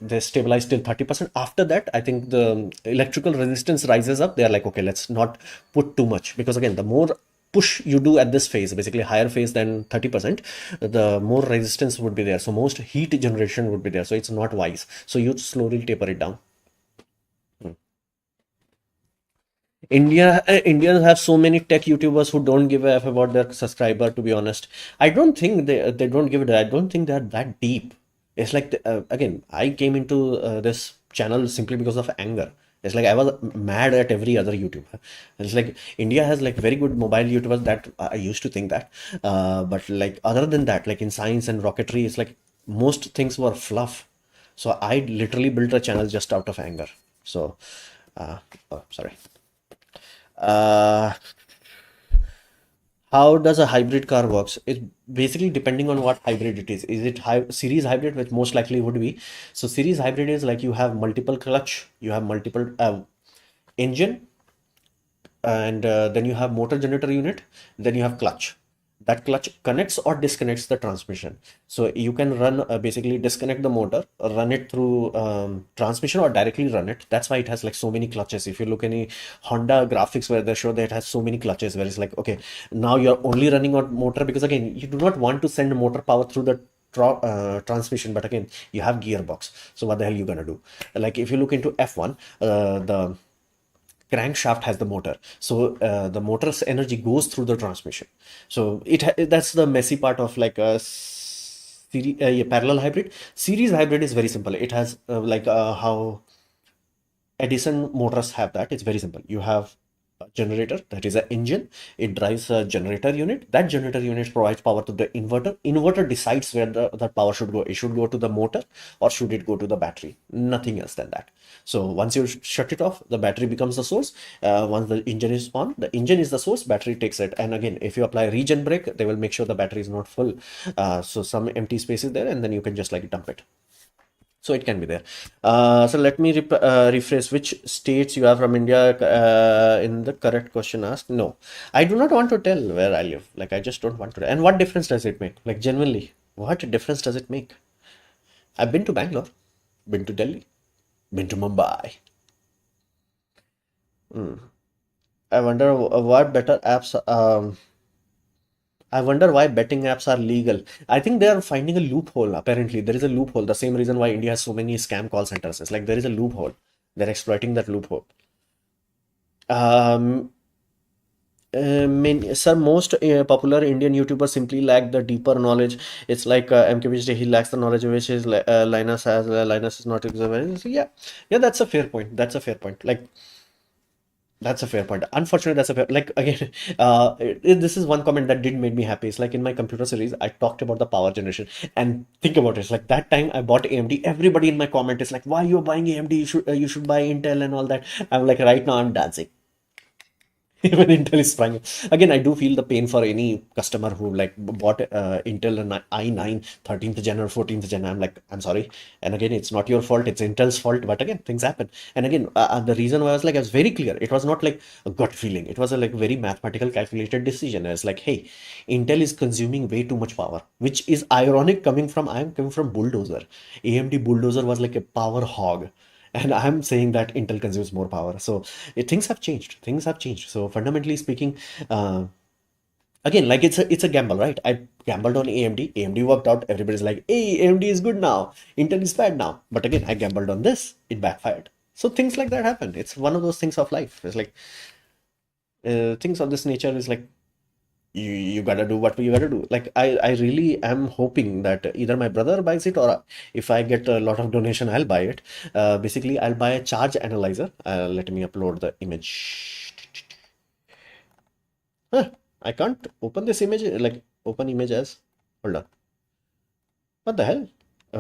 they stabilize till 30%. After that, I think the electrical resistance rises up. They're like, okay, let's not put too much, because again, the more push you do at this phase, basically higher phase than 30%, the more resistance would be there. So most heat generation would be there. So it's not wise. So you slowly taper it down. Indians have so many tech YouTubers who don't give a f about their subscriber. To be honest, I don't think they don't give it. I don't think they're that deep. It's like again, I came into this channel simply because of anger. It's like I was mad at every other YouTuber. It's like India has like very good mobile YouTubers, that I used to think that, but like other than that, like in science and rocketry, it's like most things were fluff. So I literally built a channel just out of anger. So, oh, sorry. Uh, how does a hybrid car works? It's basically depending on what hybrid it is. Is it series hybrid, which most likely would be. So series hybrid is like you have multiple clutch, you have multiple engine, and then you have motor generator unit, then you have clutch. That clutch connects or disconnects the transmission. So you can run basically disconnect the motor, run it through transmission, or directly run it. That's why it has like so many clutches. If you look any Honda graphics where they show that it has so many clutches, where it's like, okay, now you're only running on motor, because again, you do not want to send motor power through the transmission, but again, you have gearbox. So what the hell you gonna do? Like if you look into F1, the crankshaft has the motor. So the motor's energy goes through the transmission. So that's the messy part of like a a parallel hybrid. Series hybrid is very simple. It has how Edison motors have that. It's very simple. You have a generator, that is an engine. It drives a generator unit. That generator unit provides power to the inverter. Inverter decides where the power should go. It should go to the motor or should it go to the battery? Nothing else than that. So once you shut it off, the battery becomes the source. Once the engine is on, the engine is the source, battery takes it. And again, if you apply regen brake, they will make sure the battery is not full. So some empty space is there, and then you can just like dump it. So it can be there. So let me rephrase which states you are from India in the correct question asked. No, I do not want to tell where I live. Like, I just don't want to. And what difference does it make? Like, genuinely, what difference does it make? I've been to Bangalore, been to Delhi, been to Mumbai. I wonder what better apps. I wonder why betting apps are legal. I think they are finding a loophole. Apparently, there is a loophole. The same reason why India has so many scam call centers. It's like there is a loophole. They're exploiting that loophole. Um, sir, most popular Indian YouTubers simply lack the deeper knowledge. It's like MKBHD, he lacks the knowledge which is Linus has. Linus is not examined. So yeah, yeah, that's a fair point. That's a fair point. Like, that's a fair point. Unfortunately, that's a fair, like, again, this is one comment that did make me happy. It's like in my computer series, I talked about the power generation, and think about it. It's like that time I bought AMD. Everybody in my comment is like, "Why you're buying AMD? You should buy Intel and all that." I'm like, right now I'm dancing. Even Intel is fine. Again, I do feel the pain for any customer who like bought Intel and i9 13th gen or 14th gen. I'm like, I'm sorry. And again, it's not your fault. It's Intel's fault. But again, things happen. And again, the reason why I was like, I was very clear. It was not like a gut feeling. It was a like very mathematical calculated decision. I was like, hey, Intel is consuming way too much power, which is ironic I'm coming from Bulldozer. AMD Bulldozer was like a power hog, and I'm saying that Intel consumes more power. So things have changed. Things have changed. So fundamentally speaking, uh, again, like it's a gamble, right? I gambled on AMD. AMD worked out. Everybody's like, hey, AMD is good now. Intel is bad now. But again, I gambled on this. It backfired. So things like that happen. It's one of those things of life. It's like things of this nature is like you gotta do what you gotta do. Like I really am hoping that either my brother buys it or if I get a lot of donation, I'll buy it. Basically, I'll buy a charge analyzer. Let me upload the image. Huh, I can't open this image, like open image as. Hold on. What the hell?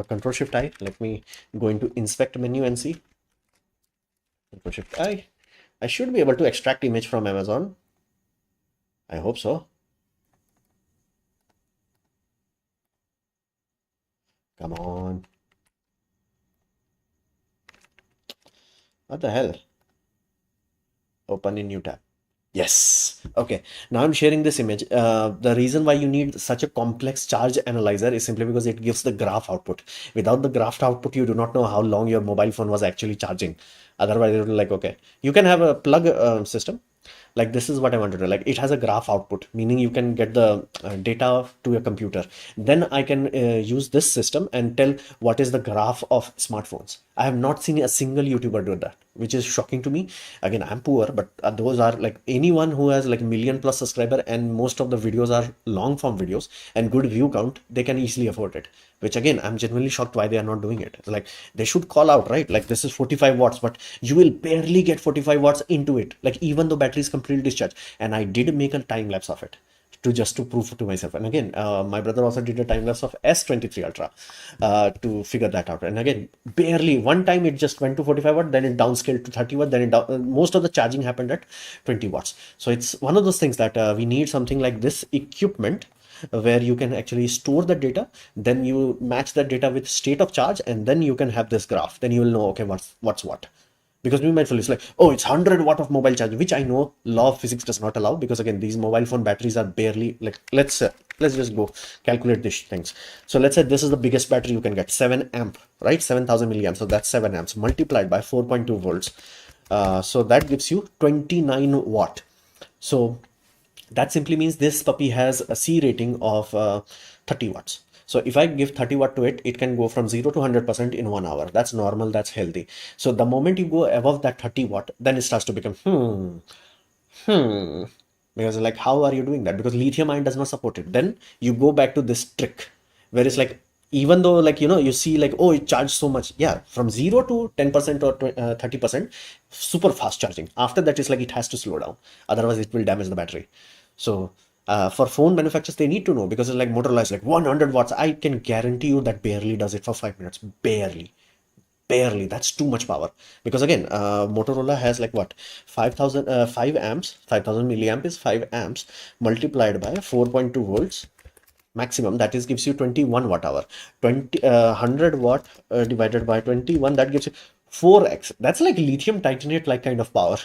Control Shift I. Let me go into inspect menu and see. Control Shift I. I should be able to extract image from Amazon. I hope so. Come on. What the hell? Open in new tab. Yes. Okay. Now I'm sharing this image. The reason why you need such a complex charge analyzer is simply because it gives the graph output. Without the graph output, you do not know how long your mobile phone was actually charging. Otherwise, it will be like, okay, you can have a plug system. Like this is what I want to do. Like it has a graph output, meaning you can get the data to your computer. Then I can use this system and tell what is the graph of smartphones. I have not seen a single YouTuber do that, which is shocking to me. Again, I'm poor, but those are like anyone who has like million plus subscriber and most of the videos are long form videos and good view count, they can easily afford it. Which again, I'm genuinely shocked why they are not doing it. It's like they should call out, right? Like this is 45 watts, but you will barely get 45 watts into it. Like even though battery is completely discharged, and I did make a time lapse of it to just to prove to myself. And again, my brother also did a time lapse of S23 Ultra to figure that out. And again, barely one time it just went to 45 watt, then it downscaled to 30 watt, then most of the charging happened at 20 watts. So it's one of those things that we need something like this equipment where you can actually store the data, then you match that data with state of charge, and then you can have this graph. Then you will know, okay, what's what. Because be mindful, it's like, oh, it's 100 watt of mobile charge, which I know law of physics does not allow, because again, these mobile phone batteries are barely like, let's just go calculate these things. So let's say this is the biggest battery you can get, 7 amp, right? 7,000 milliamps. So that's 7 amps multiplied by 4.2 volts. So that gives you 29 watt. So that simply means this puppy has a C rating of 30 watts. So if I give 30 watt to it, it can go from 0 to 100% in 1 hour. That's normal, that's healthy. So the moment you go above that 30 watt, then it starts to become, because like, how are you doing that? Because lithium ion does not support it. Then you go back to this trick where it's like, even though like, you see like, oh, it charged so much. Yeah, from 0 to 10% or 30%, super fast charging. After that, it's like it has to slow down. Otherwise, it will damage the battery. So for phone manufacturers, they need to know, because it's like Motorola is like 100 watts. I can guarantee you that barely does it for 5 minutes. Barely. That's too much power. Because again, Motorola has like what, 5000 5 amps, 5000 milliamp is 5 amps multiplied by 4.2 volts maximum, that is gives you 21 watt hour. 100 watt divided by 21, that gives you 4x. That's like lithium titanate like kind of power.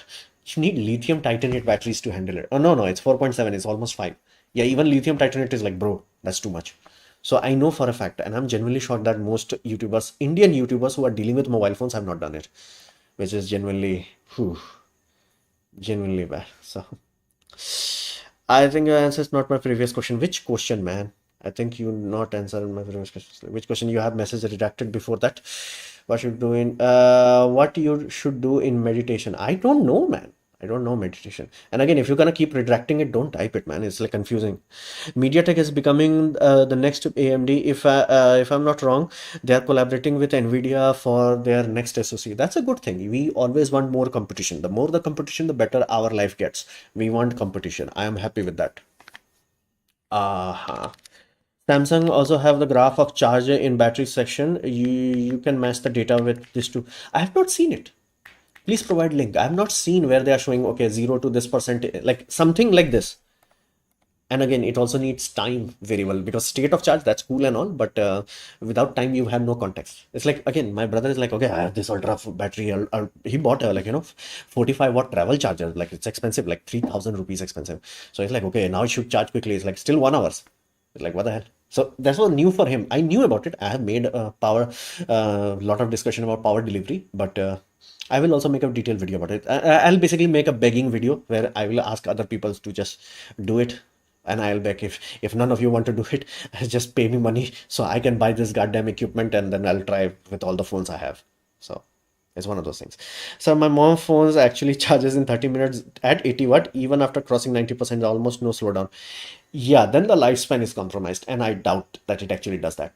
You need lithium titanate batteries to handle it. Oh no, it's 4.7, it's almost 5. Yeah, even lithium titanate is like, bro, that's too much. So I know for a fact, and I'm genuinely shocked that most YouTubers, Indian YouTubers who are dealing with mobile phones, have not done it, which is genuinely bad. So I think your answer is not my previous question. Which question, man? I think you not answered my previous question. Which question? You have message redacted before that. What you should do in meditation? I don't know, man. I don't know meditation. And again, if you're gonna keep retracting it, don't type it, man. It's like confusing. MediaTek is becoming the next AMD. If I'm not wrong, they are collaborating with Nvidia for their next SoC. That's a good thing. We always want more competition. The more the competition, the better our life gets. We want competition. I am happy with that. Uh-huh. Samsung also have the graph of charger in battery section. You can match the data with this too. I have not seen it. Please provide link. I have not seen where they are showing, okay, 0 to this percent, like something like this. And again, it also needs time very well, because state of charge, that's cool and all, but without time, you have no context. It's like, again, my brother is like, okay, I have this ultra battery. He bought a, like, 45 watt travel charger. Like, it's expensive, like 3,000 rupees expensive. So it's like, okay, now it should charge quickly. It's like still 1 hour. It's like, what the hell? So that's what new for him. I knew about it. I have made a lot of discussion about power delivery, but I will also make a detailed video about it. I'll basically make a begging video where I will ask other people to just do it, and I'll beg, if none of you want to do it, just pay me money so I can buy this goddamn equipment, and then I'll try with all the phones I have. So it's one of those things. So my mom's phones actually charges in 30 minutes at 80 watt, even after crossing 90%, almost no slowdown. Yeah, then the lifespan is compromised, and I doubt that it actually does that.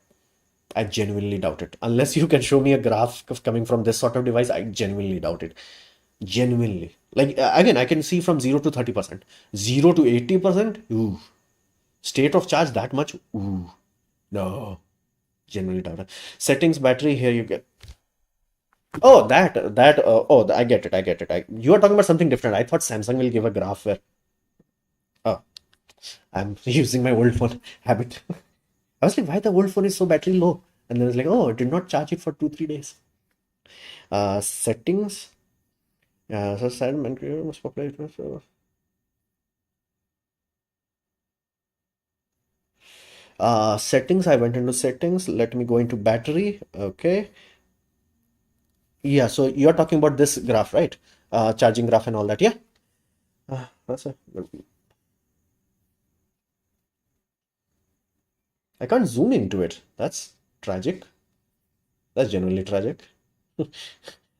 I genuinely doubt it. Unless you can show me a graph of coming from this sort of device, I genuinely doubt it. Genuinely. Like, again, I can see from 0 to 30%. 0 to 80%? Ooh. State of charge that much? Ooh. No. Genuinely doubt it. Settings, battery, here you get. Oh, I get it. You are talking about something different. I thought Samsung will give a graph where. Oh, I'm using my old phone habit. I was like, why the old phone is so battery low? And then it's like, oh, it did not charge it for 2-3 days. Settings. So sad most popular. Settings. I went into settings. Let me go into battery. Okay. Yeah. So you're talking about this graph, right? Charging graph and all that. Yeah. That's a, I can't zoom into it. That's tragic. That's genuinely tragic.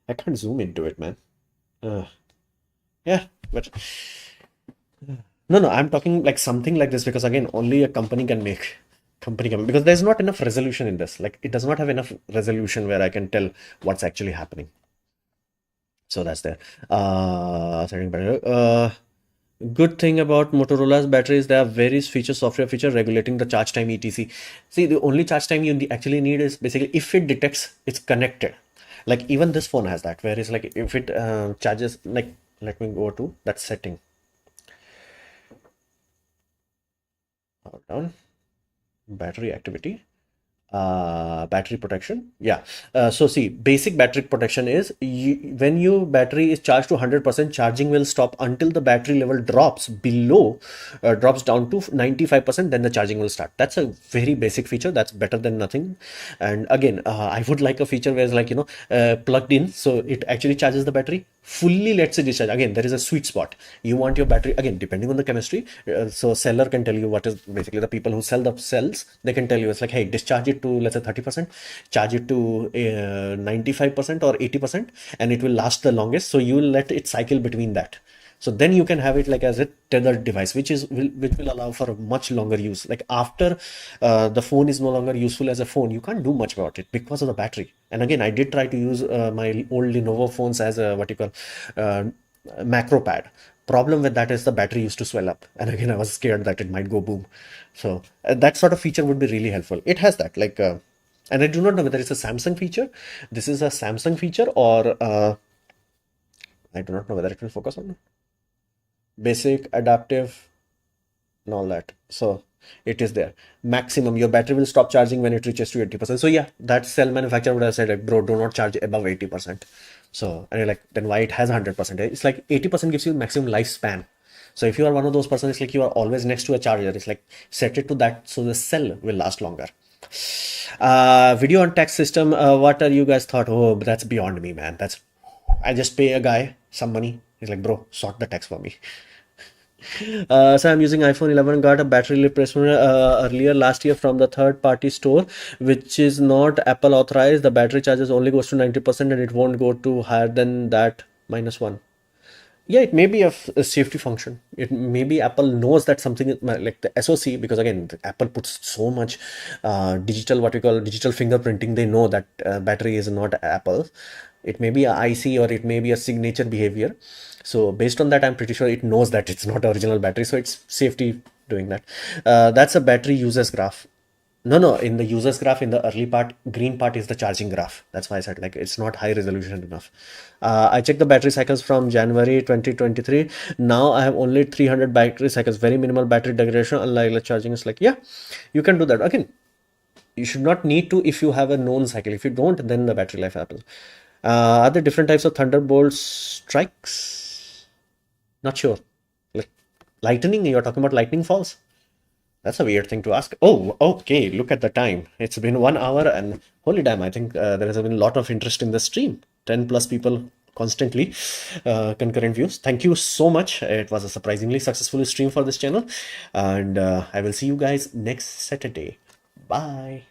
I can't zoom into it, man. Yeah, but no, I'm talking like something like this, because again, only a company can make. Company can, because there's not enough resolution in this. Like, it does not have enough resolution where I can tell what's actually happening. So that's there. Setting better. Good thing about Motorola's batteries, there are various features, software feature regulating the charge time, etc. See, the only charge time you actually need is basically if it detects it's connected. Like, even this phone has that, where it's like if it charges, like, let me go to that setting. Hold on. Battery activity. Battery protection. Yeah. So see, basic battery protection is when your battery is charged to 100%, charging will stop until the battery level drops down to 95%. Then the charging will start. That's a very basic feature. That's better than nothing. And again, I would like a feature where it's like, plugged in, so it actually charges the battery. fully lets it discharge. Again, there is a sweet spot. You want your battery, again, depending on the chemistry. So seller can tell you what is, basically the people who sell the cells, they can tell you, it's like, hey, discharge it to, let's say, 30%, charge it to 95% or 80%, and it will last the longest. So you will let it cycle between that. So then you can have it like as a tethered device, which will allow for a much longer use. Like after the phone is no longer useful as a phone, you can't do much about it because of the battery. And again, I did try to use my old Lenovo phones as a what you call uh, macro pad. Problem with that is the battery used to swell up, and again, I was scared that it might go boom. So that sort of feature would be really helpful. It has that, like, and I do not know whether it's a Samsung feature. This is a Samsung feature, or I do not know whether it will focus on basic, adaptive, and all that. So it is there. Maximum, your battery will stop charging when it reaches to 80%. So yeah, that cell manufacturer would have said, like, bro, do not charge above 80%. So, and you're like, then why it has 100%? It's like 80% gives you maximum lifespan. So if you are one of those persons, it's like you are always next to a charger. It's like set it to that so the cell will last longer. Video on text system. What are you guys thought? Oh, that's beyond me, man. That's, I just pay a guy some money. He's like, bro, sort the text for me. So I'm using iPhone 11, got a battery replacement earlier last year from the third party store, which is not Apple authorized. The battery charges only goes to 90% and it won't go to higher than that, -1. Yeah, it may be a safety function. It maybe Apple knows that something like the SoC, because again, Apple puts so much digital, what we call digital fingerprinting. They know that battery is not Apple. It may be a IC or it may be a signature behavior. So based on that, I'm pretty sure it knows that it's not original battery. So it's safety doing that. That's a battery users graph. No, in the users graph, in the early part, green part is the charging graph. That's why I said, like, it's not high resolution enough. I checked the battery cycles from January 2023. Now I have only 300 battery cycles, very minimal battery degradation. Unlike charging is like, yeah, you can do that. Again, you should not need to if you have a known cycle. If you don't, then the battery life happens. Are there different types of thunderbolt strikes? Not sure. Like lightning, you're talking about lightning falls? That's a weird thing to ask. Oh, okay. Look at the time. It's been 1 hour, and holy damn, I think there has been a lot of interest in the stream. 10 plus people constantly, concurrent views. Thank you so much. It was a surprisingly successful stream for this channel, and I will see you guys next Saturday. Bye.